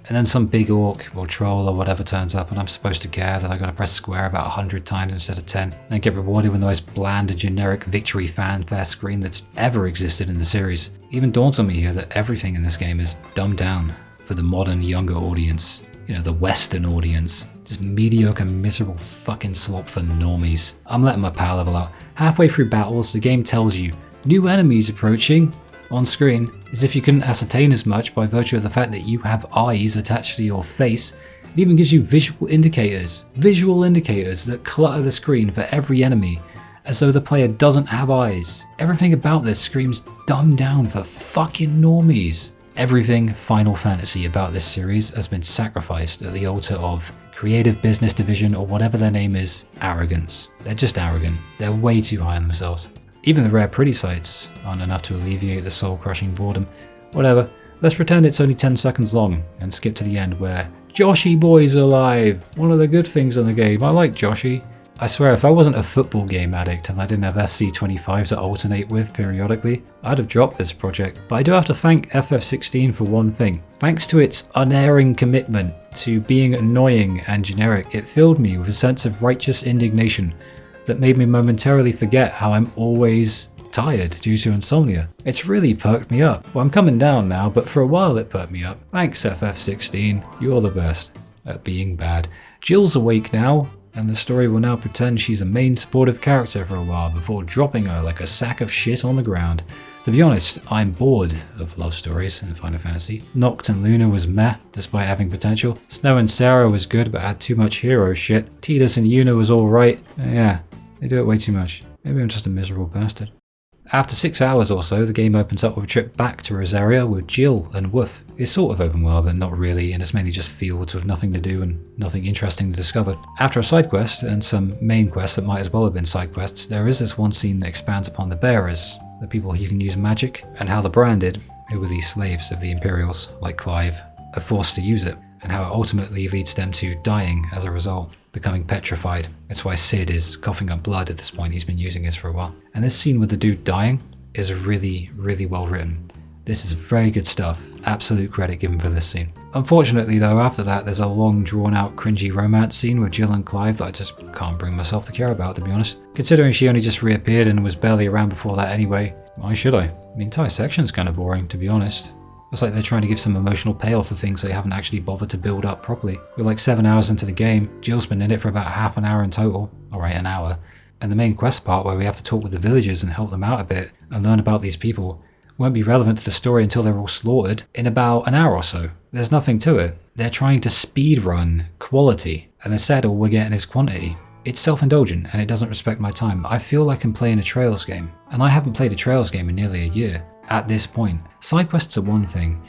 And then some big orc or troll or whatever turns up and I'm supposed to care that I gotta press square about 100 times instead of 10, and get rewarded with the most bland, generic victory fanfare screen that's ever existed in the series. Even dawns on me here that everything in this game is dumbed down for the modern, younger audience. You know, the Western audience. Just mediocre, miserable fucking slop for normies. I'm letting my power level out. Halfway through battles, the game tells you, new enemies approaching on screen, as if you couldn't ascertain as much by virtue of the fact that you have eyes attached to your face. It even gives you visual indicators that clutter the screen for every enemy, as though the player doesn't have eyes. Everything about this screams dumbed down for fucking normies. Everything Final Fantasy about this series has been sacrificed at the altar of creative business division or whatever their name is, arrogance. They're just arrogant. They're way too high on themselves. Even the rare pretty sights aren't enough to alleviate the soul-crushing boredom. Whatever, let's pretend it's only 10 seconds long and skip to the end where Joshy Boy's alive! One of the good things in the game, I like Joshy. I swear if I wasn't a football game addict and I didn't have FC25 to alternate with periodically, I'd have dropped this project. But I do have to thank FF16 for one thing. Thanks to its unerring commitment to being annoying and generic, it filled me with a sense of righteous indignation that made me momentarily forget how I'm always tired due to insomnia. It's really perked me up. Well, I'm coming down now, but for a while it perked me up. Thanks FF16, you're the best at being bad. Jill's awake now, and the story will now pretend she's a main supportive character for a while before dropping her like a sack of shit on the ground. To be honest, I'm bored of love stories in Final Fantasy. Noct and Luna was meh, despite having potential. Snow and Sarah was good, but had too much hero shit. Tidus and Yuna was alright. Yeah, they do it way too much. Maybe I'm just a miserable bastard. After 6 hours or so, the game opens up with a trip back to Rosaria with Jill and Woof. It's sort of open world, but not really, and it's mainly just fields with nothing to do and nothing interesting to discover. After a side quest, and some main quests that might as well have been side quests, there is this one scene that expands upon the bearers, the people who can use magic, and how the branded, who were these slaves of the Imperials, like Clive, are forced to use it, and how it ultimately leads them to dying as a result, becoming petrified. That's why Sid is coughing up blood at this point. He's been using this for a while. And this scene with the dude dying is really, really well written. This is very good stuff. Absolute credit given for this scene. Unfortunately though, after that there's a long drawn out cringy romance scene with Jill and Clive that I just can't bring myself to care about, to be honest. Considering she only just reappeared and was barely around before that anyway, why should I? The entire section's kind of boring, to be honest. It's like they're trying to give some emotional payoff for things they haven't actually bothered to build up properly. We're like 7 hours into the game, Jill's been in it for about half an hour in total. Alright, an hour. And the main quest part where we have to talk with the villagers and help them out a bit and learn about these people won't be relevant to the story until they're all slaughtered in about an hour or so. There's nothing to it. They're trying to speedrun quality, and instead all we're getting is quantity. It's self-indulgent and it doesn't respect my time. I feel like I'm playing a Trails game, and I haven't played a Trails game in nearly a year. At this point, side quests are one thing,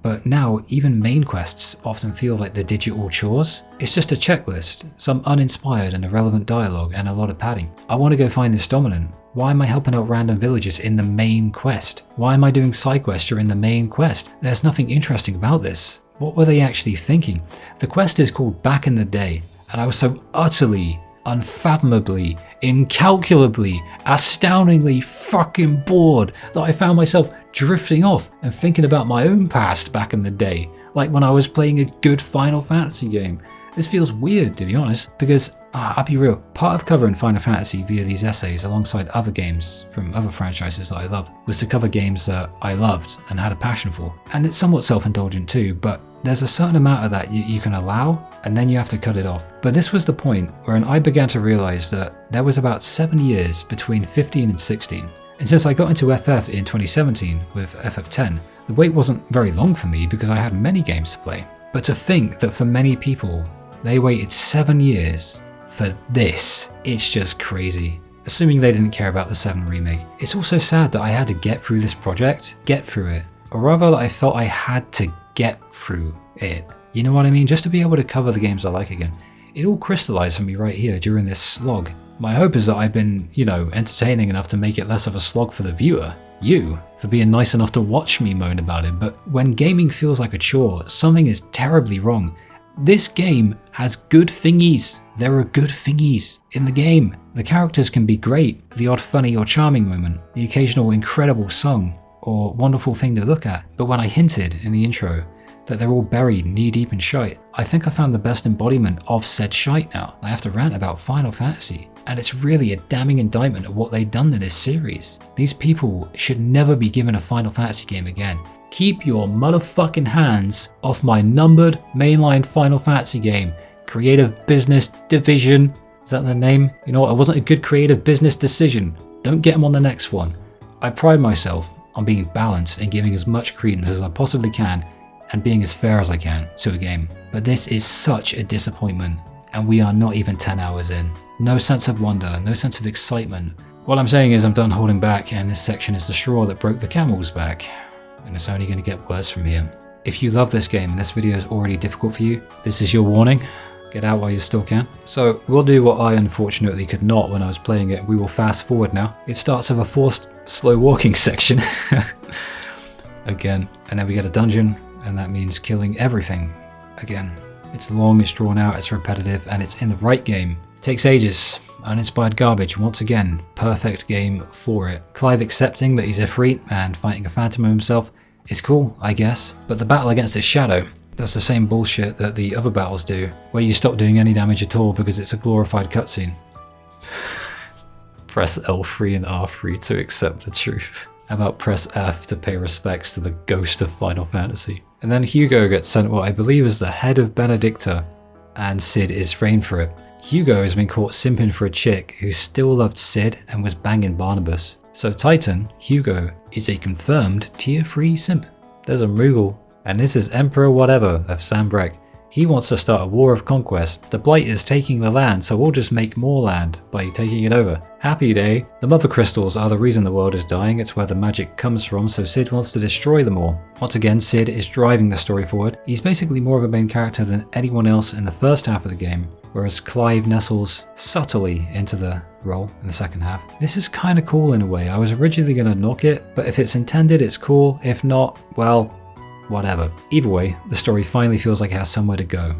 but now even main quests often feel like the digital chores. It's just a checklist, some uninspired and irrelevant dialogue, and a lot of padding. I want to go find this dominant. Why am I helping out random villagers in the main quest? Why am I doing side quests during the main quest? There's nothing interesting about this. What were they actually thinking? The quest is called Back in the Day, and I was so utterly, unfathomably, incalculably, astoundingly fucking bored that I found myself drifting off and thinking about my own past back in the day, like when I was playing a good Final Fantasy game. This feels weird, to be honest, because, I'll be real, part of covering Final Fantasy via these essays alongside other games from other franchises that I love was to cover games that I loved and had a passion for. And it's somewhat self-indulgent too, but there's a certain amount of that you can allow, and then you have to cut it off. But this was the point where I began to realize that there was about 7 years between 15 and 16. And since I got into FF in 2017 with FF10, the wait wasn't very long for me because I had many games to play. But to think that for many people, they waited 7 years for this, it's just crazy. Assuming they didn't care about the 7 remake. It's also sad that I had to get through this project, get through it, or rather that I felt I had to get through it. You know what I mean? Just to be able to cover the games I like again. It all crystallized for me right here during this slog. My hope is that I've been, entertaining enough to make it less of a slog for the viewer. You, for being nice enough to watch me moan about it, but when gaming feels like a chore, something is terribly wrong. This game has good thingies. There are good thingies in the game. The characters can be great, the odd funny or charming moment, the occasional incredible song, or wonderful thing to look at. But when I hinted in the intro that they're all buried knee-deep in shite, I think I found the best embodiment of said shite now. I have to rant about Final Fantasy, and it's really a damning indictment of what they've done in this series. These people should never be given a Final Fantasy game again. Keep your motherfucking hands off my numbered mainline Final Fantasy game. Creative Business Division. Is that the name? You know what? It wasn't a good creative business decision. Don't get them on the next one. I pride myself on being balanced and giving as much credence as I possibly can and being as fair as I can to a game. But this is such a disappointment, and we are not even 10 hours in. No sense of wonder, no sense of excitement. What I'm saying is I'm done holding back, and this section is the straw that broke the camel's back. And it's only going to get worse from here. If you love this game and this video is already difficult for you, this is your warning. Get out while you still can. So we'll do what I unfortunately could not when I was playing it. We will fast forward now. It starts with a forced slow walking section. Again. And then we get a dungeon, and that means killing everything. Again. It's long, it's drawn out, it's repetitive, and it's in the right game. It takes ages. Uninspired garbage, once again, perfect game for it. Clive accepting that he's Ifrit and fighting a phantom of himself is cool, I guess, but the battle against his shadow, that's the same bullshit that the other battles do, where you stop doing any damage at all because it's a glorified cutscene. Press L3 and R3 to accept the truth. How about press F to pay respects to the ghost of Final Fantasy? And then Hugo gets sent what I believe is the head of Benedicta, and Cid is framed for it. Hugo has been caught simping for a chick who still loved Cid and was banging Barnabas. So Titan, Hugo, is a confirmed tier 3 simp. There's a Moogle, and this is Emperor whatever of Sambrek. He wants to start a war of conquest. The Blight is taking the land, so we'll just make more land by taking it over. Happy day. The Mother Crystals are the reason the world is dying. It's where the magic comes from, so Cid wants to destroy them all. Once again, Cid is driving the story forward. He's basically more of a main character than anyone else in the first half of the game, whereas Clive nestles subtly into the role in the second half. This is kind of cool in a way. I was originally going to knock it, but if it's intended, it's cool. If not, well, whatever. Either way, the story finally feels like it has somewhere to go,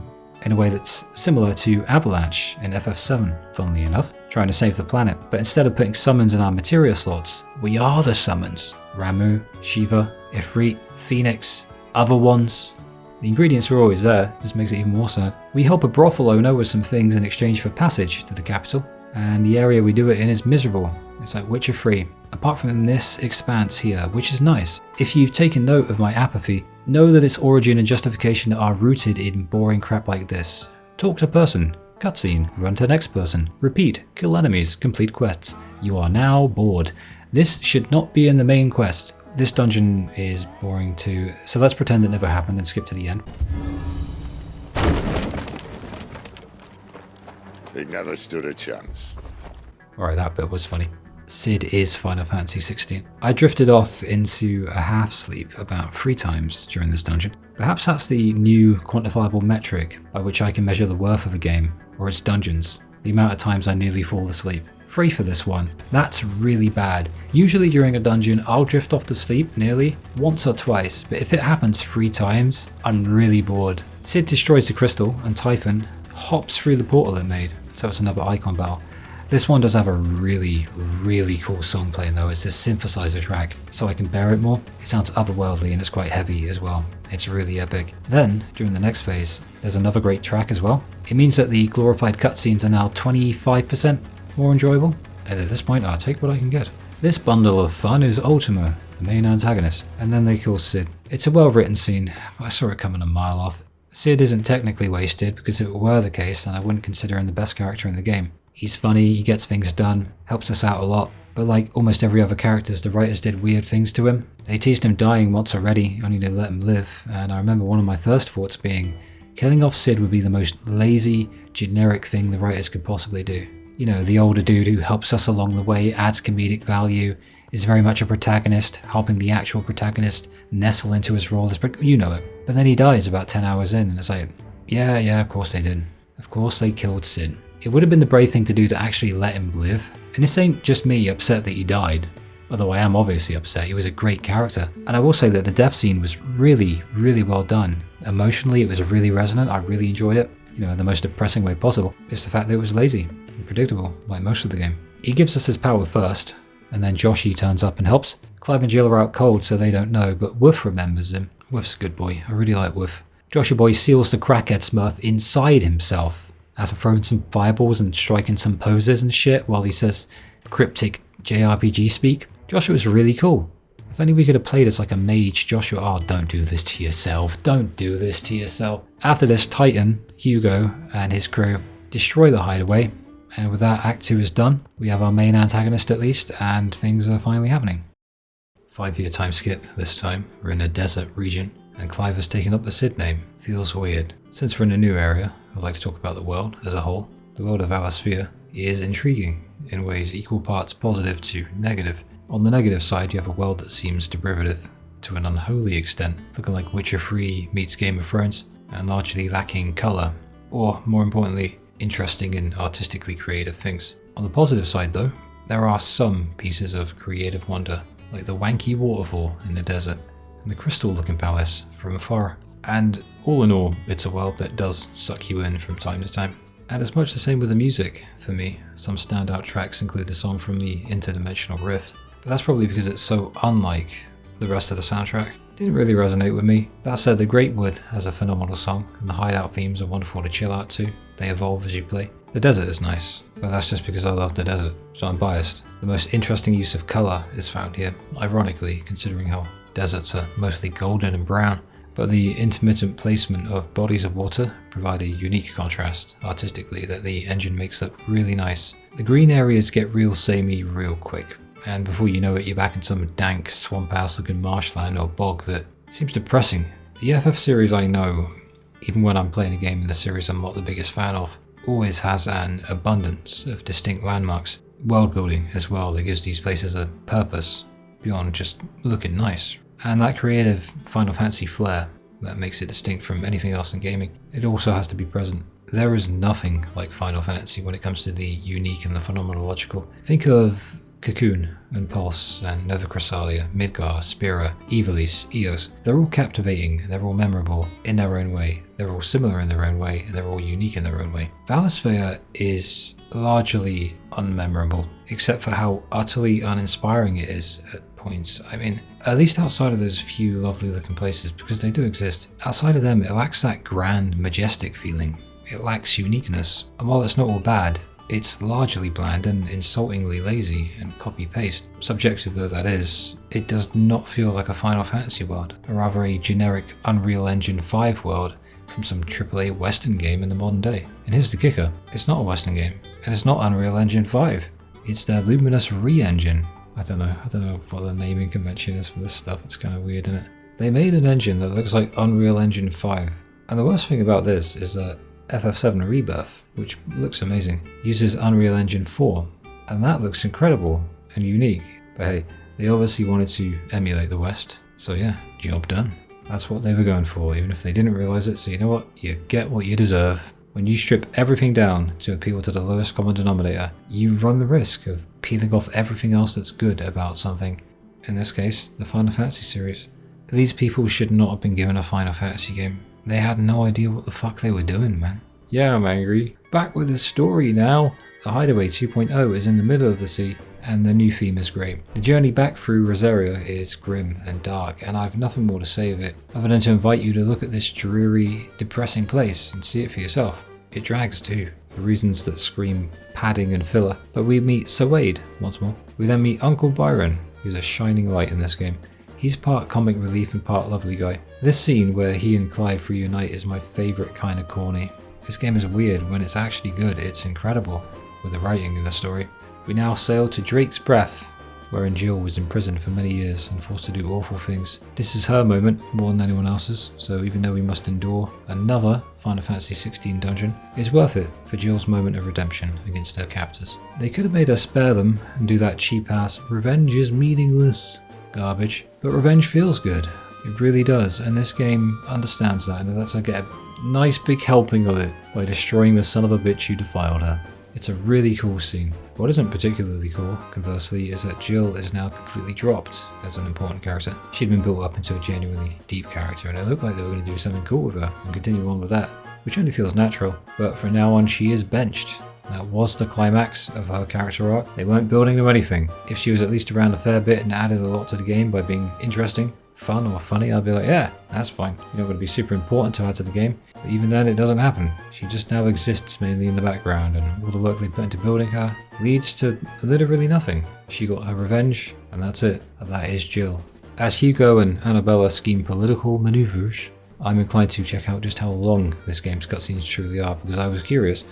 in a way that's similar to Avalanche in FF7, funnily enough, trying to save the planet. But instead of putting summons in our Materia slots, we are the summons. Ramuh, Shiva, Ifrit, Phoenix, other ones. The ingredients are always there, just makes it even more sad. We help a brothel owner with some things in exchange for passage to the capital, and the area we do it in is miserable. It's like Witcher 3. Apart from this expanse here, which is nice. If you've taken note of my apathy, know that its origin and justification are rooted in boring crap like this. Talk to person, cutscene, run to next person, repeat, kill enemies, complete quests. You are now bored. This should not be in the main quest. This dungeon is boring too, so let's pretend it never happened and skip to the end. He never stood a chance. Alright, that bit was funny. Cid is Final Fantasy 16. I drifted off into a half sleep about 3 times during this dungeon. Perhaps that's the new quantifiable metric by which I can measure the worth of a game, or its dungeons, the amount of times I nearly fall asleep. 3 for this one. That's really bad. Usually during a dungeon, I'll drift off to sleep nearly once or twice, but if it happens 3 times, I'm really bored. Cid destroys the crystal, and Typhon hops through the portal it made, so it's another icon battle. This one does have a really, really cool song playing though. It's this synthesizer track, so I can bear it more. It sounds otherworldly and it's quite heavy as well. It's really epic. Then, during the next phase, there's another great track as well. It means that the glorified cutscenes are now 25% more enjoyable. And at this point, I'll take what I can get. This bundle of fun is Ultima, the main antagonist, and then they kill Cid. It's a well-written scene, but I saw it coming a mile off. Cid isn't technically wasted, because if it were the case, then I wouldn't consider him the best character in the game. He's funny, he gets things done, helps us out a lot, but like almost every other character, the writers did weird things to him. They teased him dying once already, only to let him live, and I remember one of my first thoughts being, killing off Cid would be the most lazy, generic thing the writers could possibly do. You know, the older dude who helps us along the way, adds comedic value, is very much a protagonist, helping the actual protagonist nestle into his role as, you know it. But then he dies about 10 hours in, and it's like, yeah, of course they did. Of course they killed Cid. It would have been the brave thing to do to actually let him live. And this ain't just me upset that he died, although I am obviously upset. He was a great character. And I will say that the death scene was really, really well done. Emotionally, it was really resonant. I really enjoyed it, you know, in the most depressing way possible. It's the fact that it was lazy and predictable, like most of the game. He gives us his power first, and then Joshi turns up and helps. Clive and Jill are out cold, so they don't know, but Woof remembers him. Woof's a good boy. I really like Woof. Joshi boy seals the crackhead Smurf inside himself, after throwing some fireballs and striking some poses and shit while he says cryptic JRPG speak. Joshua's really cool. If only we could have played as like a mage. Joshua, oh, don't do this to yourself. Don't do this to yourself. After this, Titan, Hugo, and his crew destroy the Hideaway. And with that, Act 2 is done. We have our main antagonist at least, and things are finally happening. 5-year time skip this time. We're in a desert region, and Clive has taken up the Cid name. Feels weird. Since we're in a new area, I'd like to talk about the world as a whole. The world of Valisthea is intriguing in ways equal parts positive to negative. On the negative side, you have a world that seems derivative to an unholy extent, looking like Witcher 3 meets Game of Thrones, and largely lacking colour, or more importantly, interesting and artistically creative things. On the positive side though, there are some pieces of creative wonder, like the wanky waterfall in the desert, and the crystal looking palace from afar. And all in all, it's a world that does suck you in from time to time. And it's much the same with the music for me. Some standout tracks include the song from the Interdimensional Rift, but that's probably because it's so unlike the rest of the soundtrack. It didn't really resonate with me. That said, the Greatwood has a phenomenal song, and the hideout themes are wonderful to chill out to. They evolve as you play. The desert is nice, but that's just because I love the desert, so I'm biased. The most interesting use of colour is found here, ironically, considering how deserts are mostly golden and brown. But the intermittent placement of bodies of water provide a unique contrast artistically that the engine makes look really nice. The green areas get real samey real quick, and before you know it, you're back in some dank swamp house looking marshland or bog that seems depressing. The FF series, I know, even when I'm playing a game in the series I'm not the biggest fan of, always has an abundance of distinct landmarks. World building as well that gives these places a purpose beyond just looking nice. And that creative Final Fantasy flair that makes it distinct from anything else in gaming, it also has to be present. There is nothing like Final Fantasy when it comes to the unique and the phenomenological. Think of Cocoon and Pulse and Nova Chrysalia, Midgar, Spira, Ivalice, Eos. They're all captivating, they're all memorable in their own way, they're all similar in their own way, and they're all unique in their own way. Valisthea is largely unmemorable, except for how utterly uninspiring it is at points. I mean, At least outside of those few lovely looking places, because they do exist. Outside of them, it lacks that grand, majestic feeling. It lacks uniqueness. And while it's not all bad, it's largely bland and insultingly lazy and copy-paste. Subjective though that is, it does not feel like a Final Fantasy world, but rather a generic Unreal Engine 5 world from some AAA Western game in the modern day. And here's the kicker, it's not a Western game, and it's not Unreal Engine 5. It's their Luminous Re-engine. I don't know what the naming convention is for this stuff, it's kind of weird, isn't it? They made an engine that looks like Unreal Engine 5. And the worst thing about this is that FF7 Rebirth, which looks amazing, uses Unreal Engine 4, and that looks incredible and unique. But hey, they obviously wanted to emulate the West, so yeah, job done. That's what they were going for, even if they didn't realize it, so you know what? You get what you deserve. When you strip everything down to appeal to the lowest common denominator, you run the risk of peeling off everything else that's good about something. In this case, the Final Fantasy series. These people should not have been given a Final Fantasy game. They had no idea what the fuck they were doing, man. Yeah, I'm angry. Back with the story now. The Hideaway 2.0 is in the middle of the sea, and the new theme is great. The journey back through Rosaria is grim and dark, and I have nothing more to say of it, other than to invite you to look at this dreary, depressing place and see it for yourself. It drags too, for reasons that scream padding and filler. But we meet Sir Wade once more. We then meet Uncle Byron, who's a shining light in this game. He's part comic relief and part lovely guy. This scene where he and Clive reunite is my favourite kind of corny. This game is weird. When it's actually good, it's incredible, with the writing and the story. We now sail to Drake's Breath, wherein Jill was imprisoned for many years and forced to do awful things. This is her moment more than anyone else's, so even though we must endure another Final Fantasy XVI dungeon, it's worth it for Jill's moment of redemption against her captors. They could have made her spare them and do that cheap ass "revenge is meaningless" garbage, but revenge feels good. It really does, and this game understands that and lets her get a nice big helping of it by destroying the son of a bitch who defiled her. It's a really cool scene. What isn't particularly cool, conversely, is that Jill is now completely dropped as an important character. She'd been built up into a genuinely deep character, and it looked like they were going to do something cool with her and continue on with that, which only feels natural. But from now on, she is benched. That was the climax of her character arc. They weren't building to anything. If she was at least around a fair bit and added a lot to the game by being interesting, fun or funny, I'd be like, yeah, that's fine. You're not going to be super important to add to the game. But even then, it doesn't happen. She just now exists mainly in the background, and all the work they put into building her leads to literally nothing. She got her revenge, and that's it. And that is Jill. As Hugo and Annabella scheme political maneuvers, I'm inclined to check out just how long this game's cutscenes truly are, because I was curious.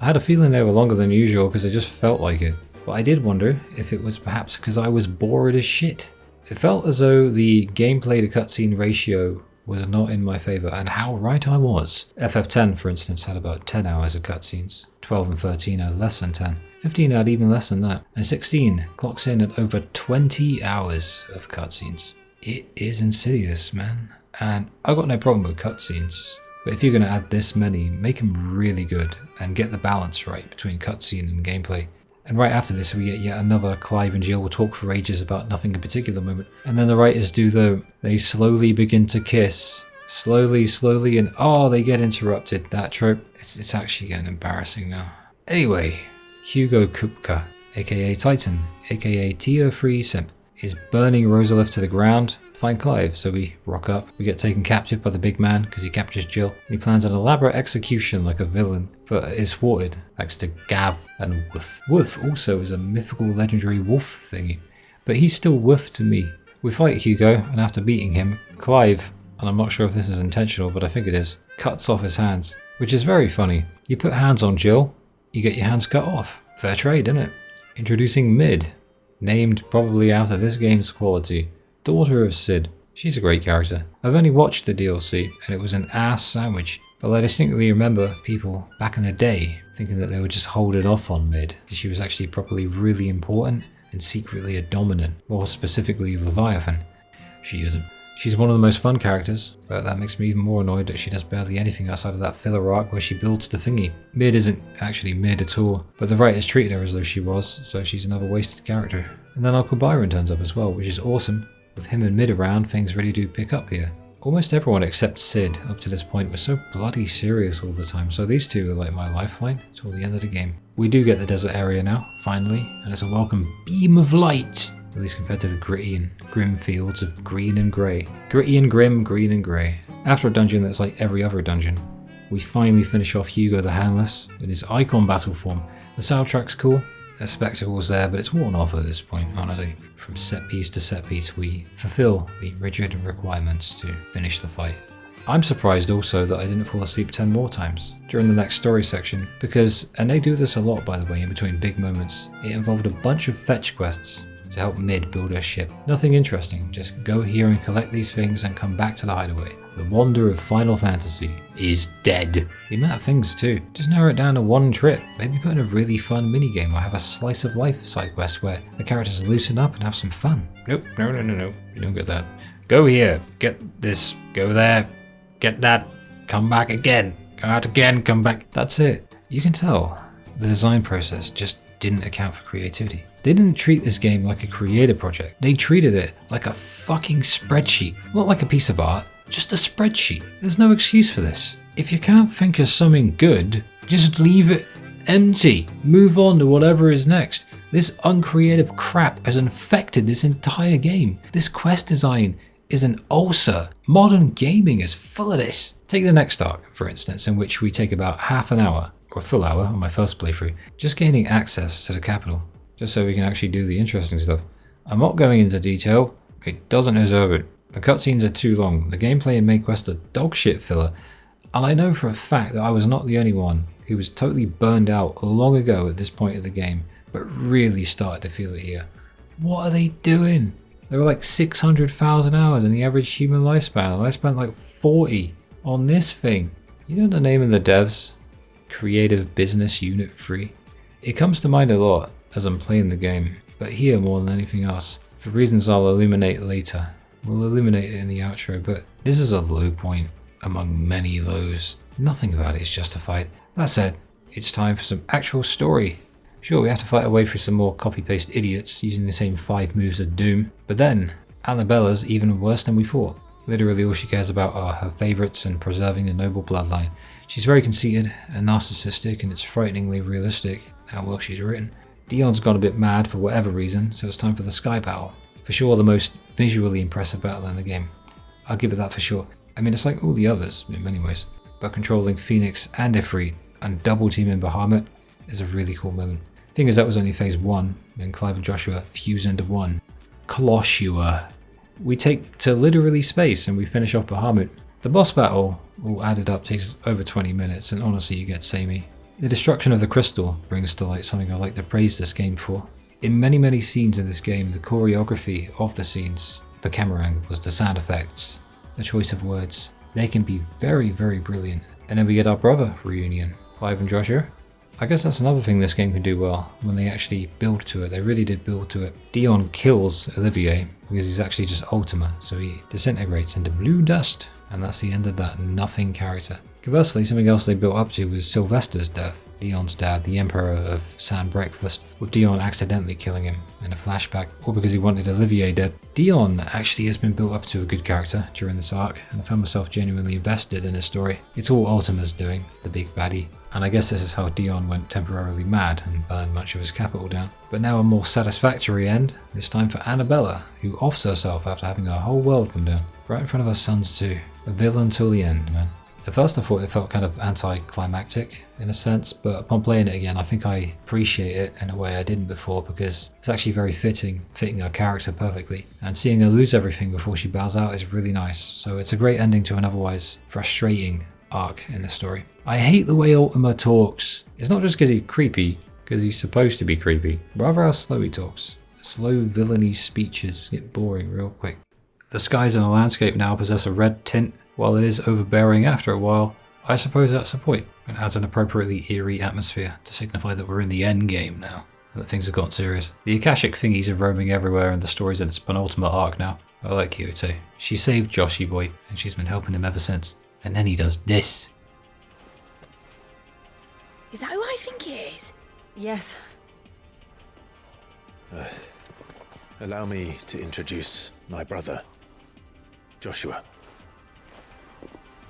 I had a feeling they were longer than usual because it just felt like it. But I did wonder if it was perhaps because I was bored as shit. It felt as though the gameplay to cutscene ratio was not in my favour, and how right I was. FF10, for instance, had about 10 hours of cutscenes. 12 and 13 had less than 10. 15 had even less than that. And 16 clocks in at over 20 hours of cutscenes. It is insidious, man. And I got no problem with cutscenes. But if you're going to add this many, make them really good and get the balance right between cutscene and gameplay. And right after this, we get yet another Clive and Jill will talk for ages about nothing in particular moment. And then the writers do they slowly begin to kiss. Slowly, and oh, they get interrupted. That trope, it's actually getting embarrassing now. Anyway, Hugo Kupka, aka Titan, aka Tier 3 Simp, is burning Rosalith to the ground to find Clive, so we rock up. We get taken captive by the big man because he captures Jill. He plans an elaborate execution like a villain, but is thwarted thanks to Gav and Woof. Woof also is a mythical legendary wolf thingy, but he's still Woof to me. We fight Hugo, and after beating him, Clive, and I'm not sure if this is intentional, but I think it is, cuts off his hands, which is very funny. You put hands on Jill, you get your hands cut off. Fair trade, innit? Introducing Mid, named probably out of this game's quality. Daughter of Sid. She's a great character. I've only watched the DLC, and it was an ass sandwich, but I distinctly remember people back in the day thinking that they were just holding off on Mid, because she was actually probably really important and secretly a dominant, more specifically Leviathan. She isn't. She's one of the most fun characters, but that makes me even more annoyed that she does barely anything outside of that filler arc where she builds the thingy. Mid isn't actually Mid at all, but the writers treated her as though she was, so she's another wasted character. And then Uncle Byron turns up as well, which is awesome. With him and Mid around, things really do pick up here. Almost everyone except Sid up to this point was so bloody serious all the time, so these two are like my lifeline till the end of the game. We do get the desert area now, finally, and it's a welcome beam of light at least compared to the gritty and grim fields of green and grey. Gritty and grim, green and grey. After a dungeon that's like every other dungeon, we finally finish off Hugo the Handless in his icon battle form. The soundtrack's cool, the spectacle's there, but it's worn off at this point, honestly. From set piece to set piece, we fulfill the rigid requirements to finish the fight. I'm surprised also that I didn't fall asleep 10 more times during the next story section, because, and they do this a lot by the way in between big moments, it involved a bunch of fetch quests to help Mid build her ship. Nothing interesting, just go here and collect these things and come back to the hideaway. The wonder of Final Fantasy is dead. The amount of things too. Just narrow it down to one trip. Maybe put in a really fun minigame or have a slice of life side quest where the characters loosen up and have some fun. Nope, no. You don't get that. Go here, get this, go there, get that, come back again, go out again, come back. That's it. You can tell the design process just didn't account for creativity. They didn't treat this game like a creative project. They treated it like a fucking spreadsheet. Not like a piece of art, just a spreadsheet. There's no excuse for this. If you can't think of something good, just leave it empty. Move on to whatever is next. This uncreative crap has infected this entire game. This quest design is an ulcer. Modern gaming is full of this. Take the next arc, for instance, in which we take about half an hour, or a full hour on my first playthrough, just gaining access to the capital, just so we can actually do the interesting stuff. I'm not going into detail, it doesn't deserve it. The cutscenes are too long, the gameplay and main quest are dogshit filler, and I know for a fact that I was not the only one who was totally burned out long ago at this point of the game, but really started to feel it here. What are they doing? There were like 600,000 hours in the average human lifespan, and I spent like 40 on this thing. You know the name of the devs? Creative Business Unit 3? It comes to mind a lot as I'm playing the game, but here more than anything else, for reasons I'll illuminate later. We'll illuminate it in the outro, but this is a low point among many lows. Nothing about it is justified. That said, it's time for some actual story. Sure, we have to fight our way through some more copy-paste idiots using the same 5 moves of doom, but then, Annabella's even worse than we thought. Literally all she cares about are her favourites and preserving the noble bloodline. She's very conceited and narcissistic, and it's frighteningly realistic how well she's written. Dion's gone a bit mad for whatever reason, so it's time for the sky battle. For sure the most visually impressive battle in the game. I'll give it that for sure. I mean, it's like all the others in many ways, but controlling Phoenix and Ifrit and double teaming Bahamut is a really cool moment. Thing is, that was only phase 1, and Clive and Joshua fuse into one. Konosuba. We take to literally space and we finish off Bahamut. The boss battle, all added up, takes over 20 minutes, and honestly you get samey. The destruction of the crystal brings to light something I like to praise this game for. In many scenes in this game, the choreography of the scenes, the camera angles, the sound effects, the choice of words, they can be very brilliant. And then we get our brother reunion, Clive and Joshua. I guess that's another thing this game can do well, when they actually build to it. They really did build to it. Dion kills Olivier because he's actually just Ultima, so he disintegrates into blue dust, and that's the end of that nothing character. Conversely, something else they built up to was Sylvester's death, Dion's dad, the Emperor of Sand Breakfast, with Dion accidentally killing him in a flashback, all because he wanted Olivier dead. Dion actually has been built up to a good character during this arc, and I found myself genuinely invested in his story. It's all Ultima's doing, the big baddie. And I guess this is how Dion went temporarily mad and burned much of his capital down. But now a more satisfactory end, this time for Annabella, who offs herself after having her whole world come down, right in front of her sons too. A villain till the end, man. At first I thought it felt kind of anticlimactic in a sense, but upon playing it again I think I appreciate it in a way I didn't before, because it's actually very fitting her character perfectly. And seeing her lose everything before she bows out is really nice, so it's a great ending to an otherwise frustrating arc in the story. I hate the way Ultima talks. It's not just because he's creepy, because he's supposed to be creepy, rather how slow he talks. Slow villainy speeches get boring real quick. The skies in the landscape now possess a red tint. While it is overbearing after a while, I suppose that's the point. It adds an appropriately eerie atmosphere to signify that we're in the end game now, and that things have gotten serious. The Akashic thingies are roaming everywhere and the story's in its penultimate arc now. I like Jote. She saved Joshy boy, and she's been helping him ever since. And then he does this. Is that who I think it is? Yes. Allow me to introduce my brother, Joshua.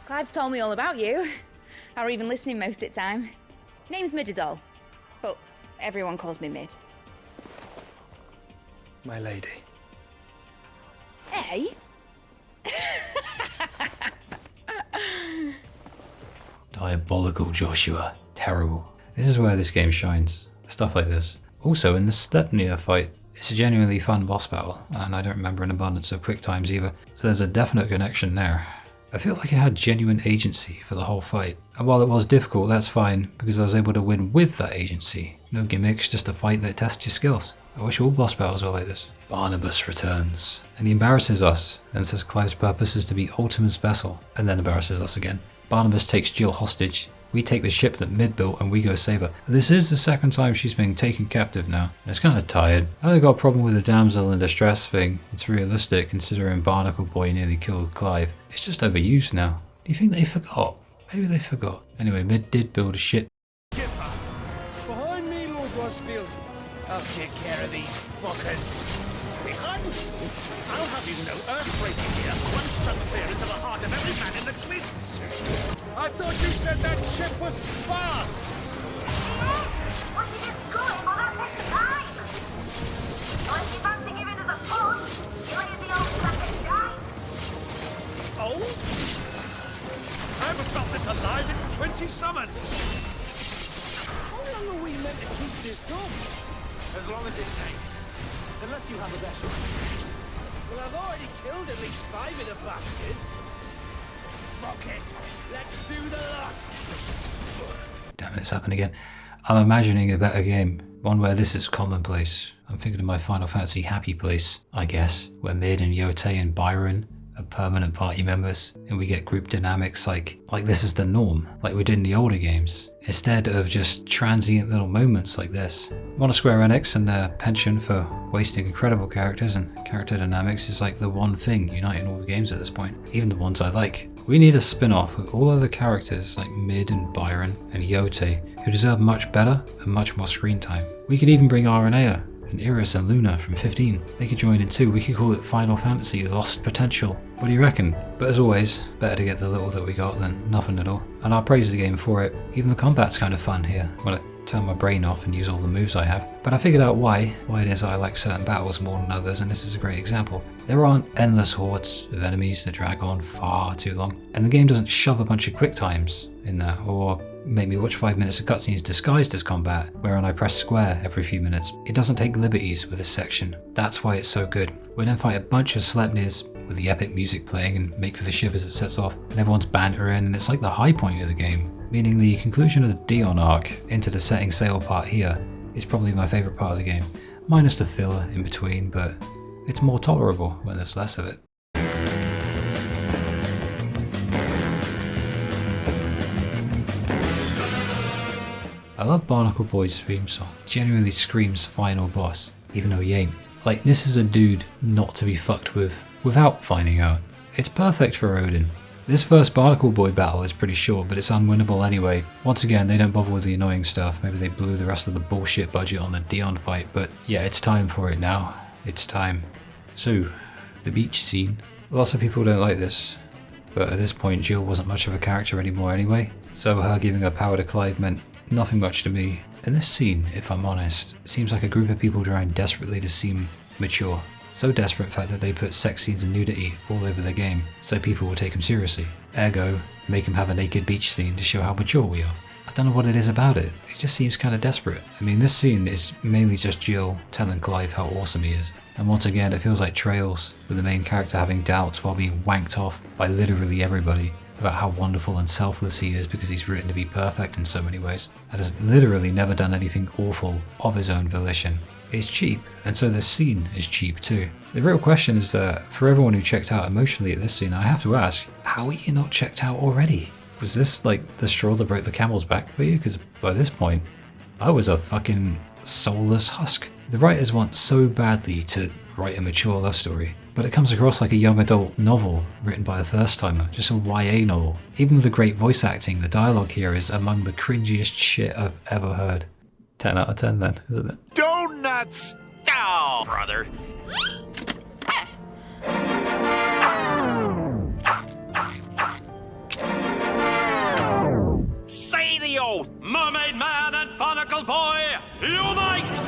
Clive's told me all about you. Or even listening most of the time. Name's Mididol, but everyone calls me Mid. my lady. Eh? Diabolical Joshua. Terrible. This is where this game shines. Stuff like this. Also, in the Sleipnir fight, it's a genuinely fun boss battle, and I don't remember an abundance of quick times either, so there's a definite connection there. I feel like it had genuine agency for the whole fight, and while it was difficult, that's fine, because I was able to win with that agency. No gimmicks, just a fight that tests your skills. I wish all boss battles were like this. Barnabas returns, and he embarrasses us, and says Clive's purpose is to be Ultima's vessel, and then embarrasses us again. Barnabas takes Jill hostage. We take the ship that Mid built and we go save her. This is the second time she's been taken captive now. And it's kind of tired. I don't got a problem with the damsel in distress thing. It's realistic considering Barnacle Boy nearly killed Clive. It's just overused now. Do you think they forgot? Maybe they forgot. Anyway, Mid did build a ship. Behind me, Lord Rosfield. I'll take care of these fuckers. Behind? I'll have you know earthbreaking here. One struck fear into the heart of every man in the cliffs. I thought you said that ship was fast. What you just going for that next time? Or if you fancy giving us a push, you ain't the old classic guy. Oh? I was not this alive in 20 summers. How long are we meant to keep this up? As long as it takes. Unless you have a better. Well, I've already killed at least 5 of the bastards. Fuck it. Let's do the lot. Damn it, it's happened again. I'm imagining a better game. One where this is commonplace. I'm thinking of my Final Fantasy happy place, I guess, where Mid and Jote and Byron are permanent party members, and we get group dynamics like this is the norm, like we did in the older games, instead of just transient little moments like this. One of Square Enix and their penchant for wasting incredible characters and character dynamics is like the one thing uniting all the games at this point, even the ones I like. We need a spin-off with all other characters like Mid and Byron and Jote who deserve much better and much more screen time. We could even bring Aranea and Iris and Luna from 15. They could join in too. We could call it Final Fantasy Lost Potential. What do you reckon? But as always, better to get the little that we got than nothing at all. And I'll praise the game for it. Even the combat's kind of fun here, when I turn my brain off and use all the moves I have. But I figured out why it is I like certain battles more than others, and this is a great example. There aren't endless hordes of enemies that drag on far too long. And the game doesn't shove a bunch of quick times in that, or make me watch 5 minutes of cutscenes disguised as combat, wherein I press square every few minutes. It doesn't take liberties with this section. That's why it's so good. We then fight a bunch of Sleipnirs with the epic music playing and make for the ship as it sets off, and everyone's bantering, and it's like the high point of the game. Meaning the conclusion of the Dion arc into the setting sail part here is probably my favourite part of the game, minus the filler in between, but it's more tolerable when there's less of it. I love Barnacle Boy's theme song. It genuinely screams final boss, even though he ain't. Like, this is a dude not to be fucked with without finding out. It's perfect for Odin. This first Barnacle Boy battle is pretty short, but it's unwinnable anyway. Once again, they don't bother with the annoying stuff. Maybe they blew the rest of the bullshit budget on the Dion fight, but yeah, it's time for it now. It's time. So, the beach scene. Lots of people don't like this, but at this point Jill wasn't much of a character anymore anyway, so her giving her power to Clive meant nothing much to me. In this scene, if I'm honest, it seems like a group of people trying desperately to seem mature. So desperate in fact that they put sex scenes and nudity all over the game, so people will take them seriously. Ergo, make them have a naked beach scene to show how mature we are. I don't know what it is about it, it just seems kind of desperate. I mean, this scene is mainly just Jill telling Clive how awesome he is. And once again, it feels like Trails, with the main character having doubts while being wanked off by literally everybody about how wonderful and selfless he is because he's written to be perfect in so many ways, and has literally never done anything awful of his own volition. It's cheap, and so this scene is cheap too. The real question is that, for everyone who checked out emotionally at this scene, I have to ask, how are you not checked out already? Was this like the straw that broke the camel's back for you? Because by this point, I was a fucking soulless husk. The writers want so badly to write a mature love story, but it comes across like a young adult novel written by a first timer, just a YA novel. Even with the great voice acting, the dialogue here is among the cringiest shit I've ever heard. 10 out of 10 then, isn't it? Donuts! Oh, brother. Say the oath! Mermaid Man and Barnacle Boy, unite!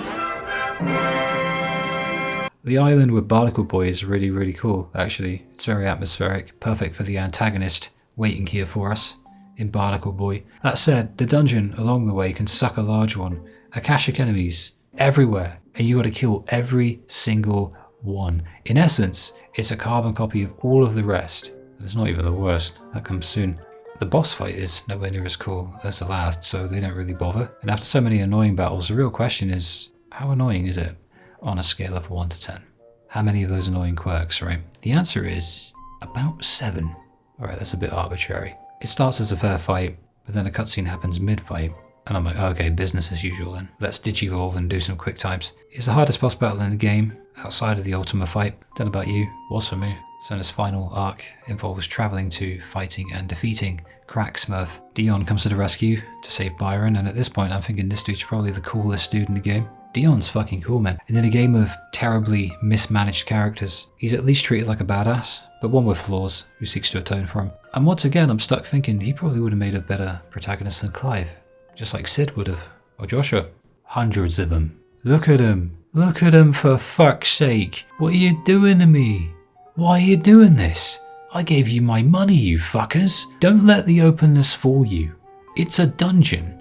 The island with Barnacle Boy is really, really cool, actually. It's very atmospheric, perfect for the antagonist waiting here for us in Barnacle Boy. That said, the dungeon along the way can suck a large one. Akashic enemies everywhere, and you gotta kill every single one. In essence, it's a carbon copy of all of the rest. It's not even the worst, that comes soon. The boss fight is nowhere near as cool as the last, so they don't really bother. And after so many annoying battles, the real question is, how annoying is it on a scale of 1 to 10? How many of those annoying quirks, right? The answer is about 7. Alright, that's a bit arbitrary. It starts as a fair fight, but then a cutscene happens mid-fight, and I'm like, okay, business as usual then. Let's digivolve and do some quick times. It's the hardest boss battle in the game, outside of the Ultima fight. Don't know about you, was for me. So this final arc involves travelling to, fighting and defeating Crack Smurf. Dion comes to the rescue to save Byron, and at this point I'm thinking this dude's probably the coolest dude in the game. Dion's fucking cool, man. And in a game of terribly mismanaged characters, he's at least treated like a badass, but one with flaws who seeks to atone for him. And once again, I'm stuck thinking he probably would have made a better protagonist than Clive. Just like Sid would have. Or Joshua. Hundreds of them. Look at him. Look at him, for fuck's sake. What are you doing to me? Why are you doing this? I gave you my money, you fuckers. Don't let the openness fool you. It's a dungeon.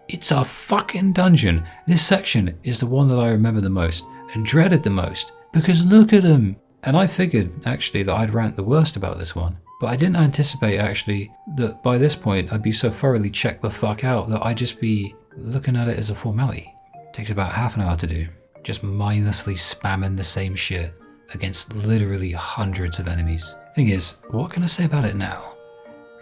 It's a fucking dungeon. This section is the one that I remember the most and dreaded the most, because look at him. And I figured actually that I'd rant the worst about this one, but I didn't anticipate actually that by this point I'd be so thoroughly checked the fuck out that I'd just be looking at it as a formality. It takes about half an hour to do, just mindlessly spamming the same shit against literally hundreds of enemies. Thing is, what can I say about it now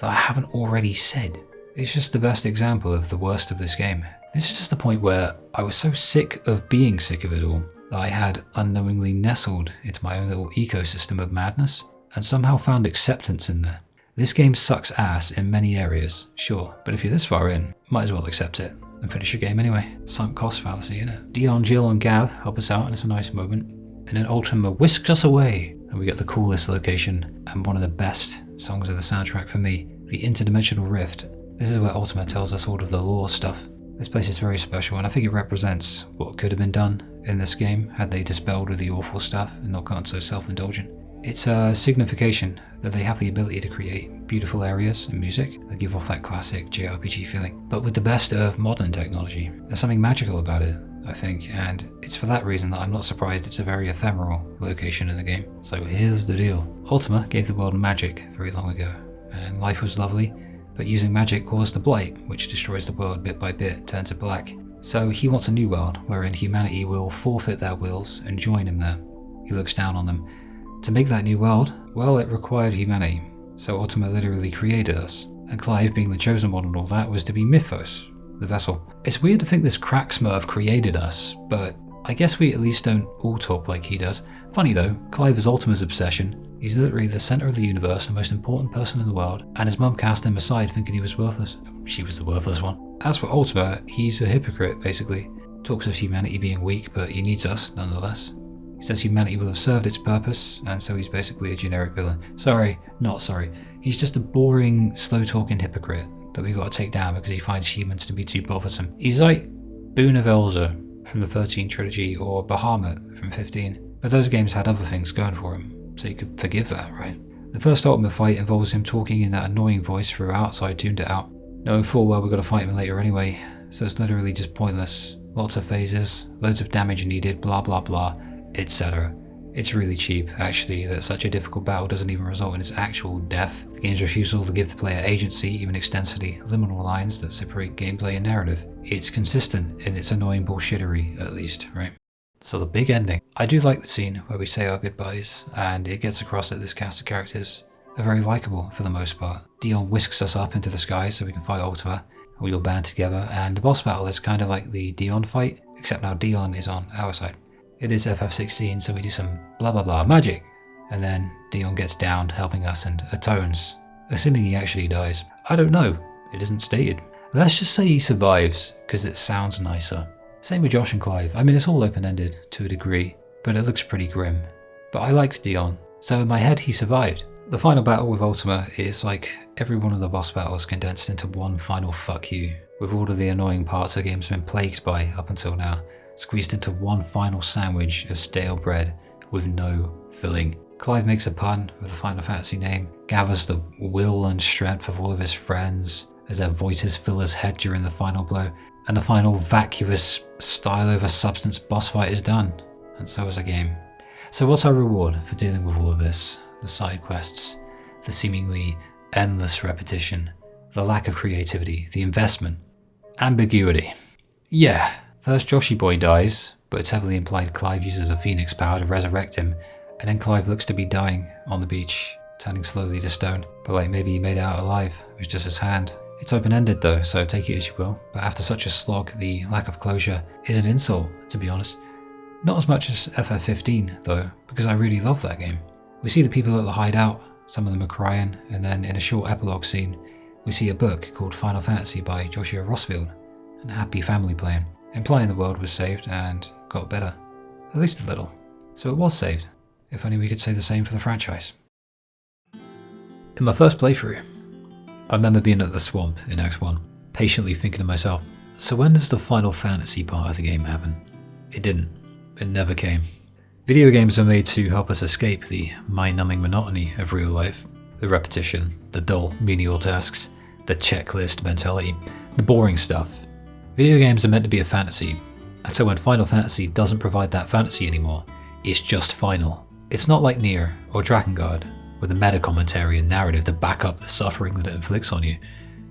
that I haven't already said? It's just the best example of the worst of this game. This is just the point where I was so sick of being sick of it all that I had unknowingly nestled into my own little ecosystem of madness and somehow found acceptance in there. This game sucks ass in many areas, sure, but if you're this far in, might as well accept it and finish your game anyway. Sunk cost fallacy, innit? Dion, Jill and Gav help us out and it's a nice moment. And then Ultima whisks us away and we get the coolest location and one of the best songs of the soundtrack for me, the Interdimensional Rift. This is where Ultima tells us all of the lore stuff. This place is very special and I think it represents what could have been done in this game had they dispelled with the awful stuff and not gotten so self-indulgent. It's a signification that they have the ability to create beautiful areas and music that give off that classic JRPG feeling, but with the best of modern technology. There's something magical about it, I think, and it's for that reason that I'm not surprised it's a very ephemeral location in the game. So here's the deal. Ultima gave the world magic very long ago, and life was lovely, but using magic caused a blight, which destroys the world bit by bit, turns it black. So he wants a new world, wherein humanity will forfeit their wills and join him there. He looks down on them. To make that new world, well, it required humanity. So Ultima literally created us, and Clive, being the chosen one and all that, was to be Mythos, the vessel. It's weird to think this Crack Smurf created us, but I guess we at least don't all talk like he does. Funny though, Clive is Ultima's obsession. He's literally the center of the universe, the most important person in the world, and his mum cast him aside thinking he was worthless. She was the worthless one. As for Ultima, he's a hypocrite basically. Talks of humanity being weak, but he needs us nonetheless. He says humanity will have served its purpose, and so he's basically a generic villain. Sorry, not sorry. He's just a boring, slow-talking hypocrite that we gotta take down because he finds humans to be too bothersome. He's like Boon of Elza from the 13 trilogy or Bahamut from 15, but those games had other things going for him, so you could forgive that, right? The first Ultima fight involves him talking in that annoying voice throughout, so I tuned it out. Knowing full well we're gonna fight him later anyway, so it's literally just pointless. Lots of phases, loads of damage needed, blah blah blah, etc. It's really cheap, actually, that such a difficult battle doesn't even result in its actual death. The game's refusal to give the player agency even extends to the liminal lines that separate gameplay and narrative. It's consistent in its annoying bullshittery, at least, right? So the big ending. I do like the scene where we say our goodbyes, and it gets across that this cast of characters are very likeable for the most part. Dion whisks us up into the sky so we can fight Ultima, and we all band together, and the boss battle is kind of like the Dion fight, except now Dion is on our side. It is FF16, so we do some blah blah blah magic, and then Dion gets downed helping us and atones, assuming he actually dies. I don't know, it isn't stated. Let's just say he survives, because it sounds nicer. Same with Josh and Clive. I mean, it's all open-ended to a degree, but it looks pretty grim. But I liked Dion, so in my head he survived. The final battle with Ultima is like every one of the boss battles condensed into one final fuck you, with all of the annoying parts the game's been plagued by up until now, squeezed into one final sandwich of stale bread with no filling. Clive makes a pun with the Final Fantasy name, gathers the will and strength of all of his friends as their voices fill his head during the final blow, and the final vacuous style over substance boss fight is done, and so is the game. So what's our reward for dealing with all of this? The side quests, the seemingly endless repetition, the lack of creativity, the investment, ambiguity. Yeah, first Joshy Boy dies, but it's heavily implied Clive uses a phoenix power to resurrect him, and then Clive looks to be dying on the beach, turning slowly to stone. But like, maybe he made it out alive, it was just his hand. It's open-ended though, so take it as you will, but after such a slog, the lack of closure is an insult, to be honest. Not as much as FF15 though, because I really love that game. We see the people at the hideout, some of them are crying, and then in a short epilogue scene, we see a book called Final Fantasy by Joshua Rossfield, and a happy family playing, implying the world was saved and got better. At least a little. So it was saved. If only we could say the same for the franchise. In my first playthrough, I remember being at the swamp in X1, patiently thinking to myself, so when does the Final Fantasy part of the game happen? It didn't. It never came. Video games are made to help us escape the mind-numbing monotony of real life, the repetition, the dull, menial tasks, the checklist mentality, the boring stuff. Video games are meant to be a fantasy, and so when Final Fantasy doesn't provide that fantasy anymore, it's just final. It's not like Nier or Drakengard, with a meta commentary and narrative to back up the suffering that it inflicts on you.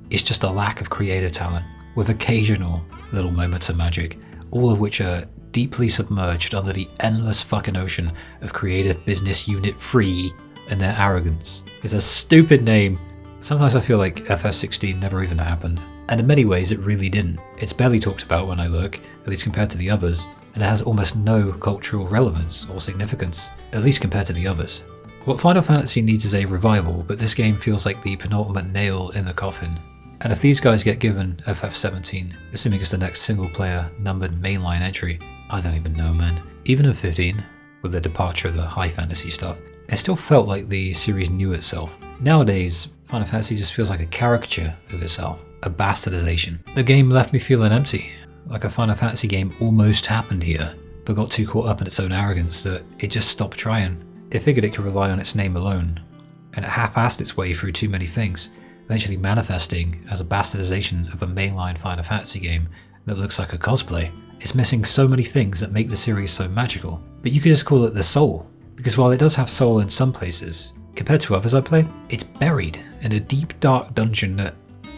It's just a lack of creative talent, with occasional little moments of magic, all of which are deeply submerged under the endless fucking ocean of Creative Business Unit 3 and their arrogance. It's a stupid name. Sometimes I feel like FF16 never even happened, and in many ways it really didn't. It's barely talked about when I look, at least compared to the others, and it has almost no cultural relevance or significance, at least compared to the others. What Final Fantasy needs is a revival, but this game feels like the penultimate nail in the coffin. And if these guys get given FF17, assuming it's the next single player numbered mainline entry, I don't even know, man. Even in 15, with the departure of the high fantasy stuff, it still felt like the series knew itself. Nowadays, Final Fantasy just feels like a caricature of itself, a bastardization. The game left me feeling empty, like a Final Fantasy game almost happened here, but got too caught up in its own arrogance that it just stopped trying. It figured it could rely on its name alone, and it half-assed its way through too many things, eventually manifesting as a bastardization of a mainline Final Fantasy game that looks like a cosplay. It's missing so many things that make the series so magical, but you could just call it the soul, because while it does have soul in some places, compared to others I played, it's buried in a deep dark dungeon that,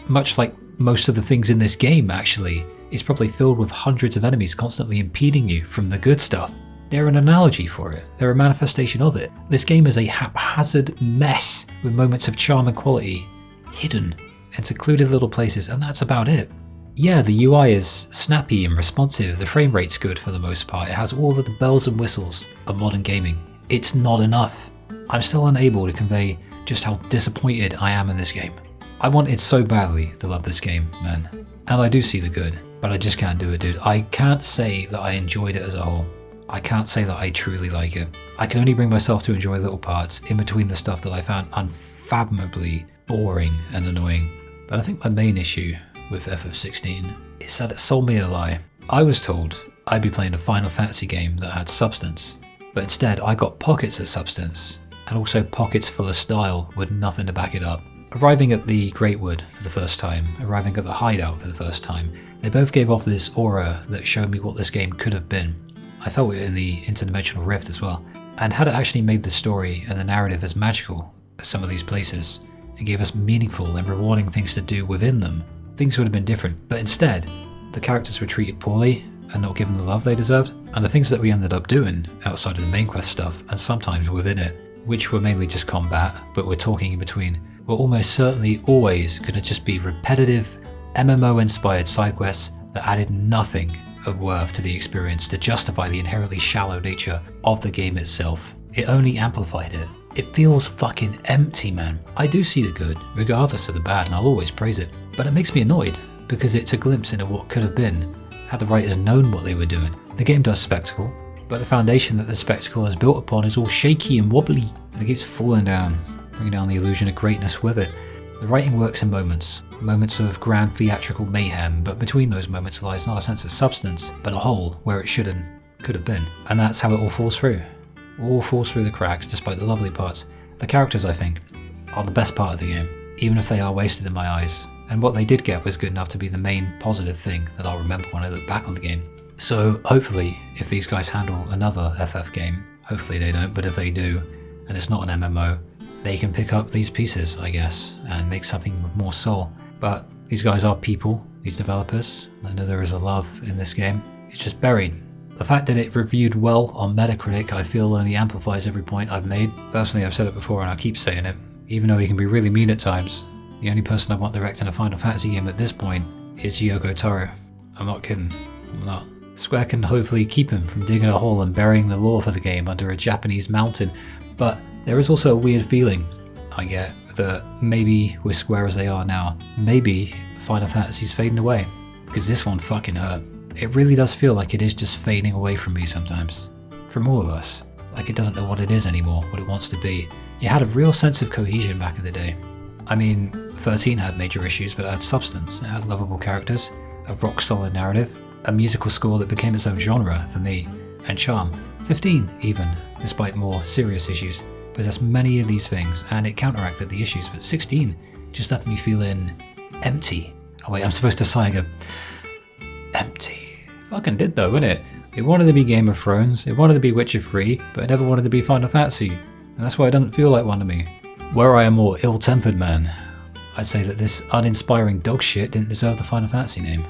much like most of the things in this game actually, is probably filled with hundreds of enemies constantly impeding you from the good stuff. They're an analogy for it, they're a manifestation of it. This game is a haphazard mess with moments of charm and quality hidden in secluded little places, and that's about it. Yeah, the UI is snappy and responsive, the frame rate's good for the most part, it has all of the bells and whistles of modern gaming. It's not enough. I'm still unable to convey just how disappointed I am in this game. I wanted so badly to love this game, man. And I do see the good, but I just can't do it, dude. I can't say that I enjoyed it as a whole. I can't say that I truly like it. I can only bring myself to enjoy little parts in between the stuff that I found unfathomably boring and annoying. But I think my main issue with FF16 is that it sold me a lie. I was told I'd be playing a Final Fantasy game that had substance, but instead I got pockets of substance, and also pockets full of style with nothing to back it up. Arriving at the Greatwood for the first time, arriving at the hideout for the first time, they both gave off this aura that showed me what this game could have been. I felt it in the interdimensional rift as well, and had it actually made the story and the narrative as magical as some of these places, and gave us meaningful and rewarding things to do within them, things would have been different. But instead, the characters were treated poorly and not given the love they deserved, and the things that we ended up doing outside of the main quest stuff, and sometimes within it, which were mainly just combat, but we're talking in between, were almost certainly always going to just be repetitive, MMO-inspired side quests that added nothing of worth to the experience to justify the inherently shallow nature of the game itself. It only amplified it. It feels fucking empty, man. I do see the good, regardless of the bad, and I'll always praise it, but it makes me annoyed, because it's a glimpse into what could have been, had the writers known what they were doing. The game does spectacle, but the foundation that the spectacle is built upon is all shaky and wobbly, and it keeps falling down, bringing down the illusion of greatness with it. The writing works in moments of grand theatrical mayhem, but between those moments lies not a sense of substance, but a hole where it should and could have been. And that's how it all falls through. all falls through the cracks despite the lovely parts. The characters, I think, are the best part of the game, even if they are wasted in my eyes, and what they did get was good enough to be the main positive thing that I'll remember when I look back on the game. So hopefully, if these guys handle another FF game, hopefully they don't, but if they do, and it's not an MMO, they can pick up these pieces, I guess, and make something with more soul. But these guys are people, these developers. I know there is a love in this game. It's just buried. The fact that it reviewed well on Metacritic, I feel only amplifies every point I've made. Personally, I've said it before and I'll keep saying it. Even though he can be really mean at times, the only person I want directing a Final Fantasy game at this point is Yoko Taro. I'm not kidding. I'm not. Square can hopefully keep him from digging a hole and burying the lore for the game under a Japanese mountain, but there is also a weird feeling I get that maybe with Square as they are now, maybe Final Fantasy's fading away, because this one fucking hurt. It really does feel like it is just fading away from me sometimes. From all of us. Like it doesn't know what it is anymore, what it wants to be. It had a real sense of cohesion back in the day. I mean, 13 had major issues, but it had substance. It had lovable characters, a rock-solid narrative, a musical score that became its own genre for me, and charm. 15, even, despite more serious issues, possessed many of these things, and it counteracted the issues, but 16 just left me feeling empty. Oh wait, I'm supposed to sigh and go, empty. Fucking did though, innit? It wanted to be Game of Thrones, it wanted to be Witcher 3, but it never wanted to be Final Fantasy, and that's why it doesn't feel like one to me. Were I a more ill-tempered man, I'd say that this uninspiring dog shit didn't deserve the Final Fantasy name.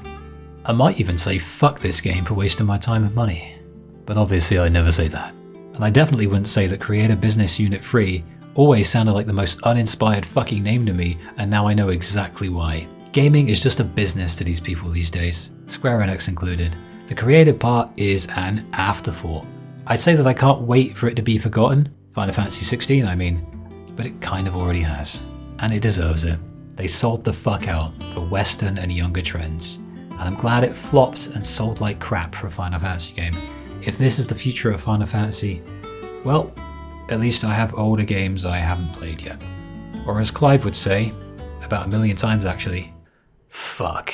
I might even say fuck this game for wasting my time and money, but obviously I never say that. And I definitely wouldn't say that Creator Business Unit 3 always sounded like the most uninspired fucking name to me, and now I know exactly why. Gaming is just a business to these people these days, Square Enix included. The creative part is an afterthought. I'd say that I can't wait for it to be forgotten, Final Fantasy 16 I mean, but it kind of already has, and it deserves it. They sold the fuck out for Western and younger trends, and I'm glad it flopped and sold like crap for a Final Fantasy game. If this is the future of Final Fantasy, well, at least I have older games I haven't played yet. Or as Clive would say, about 1 million times actually, fuck.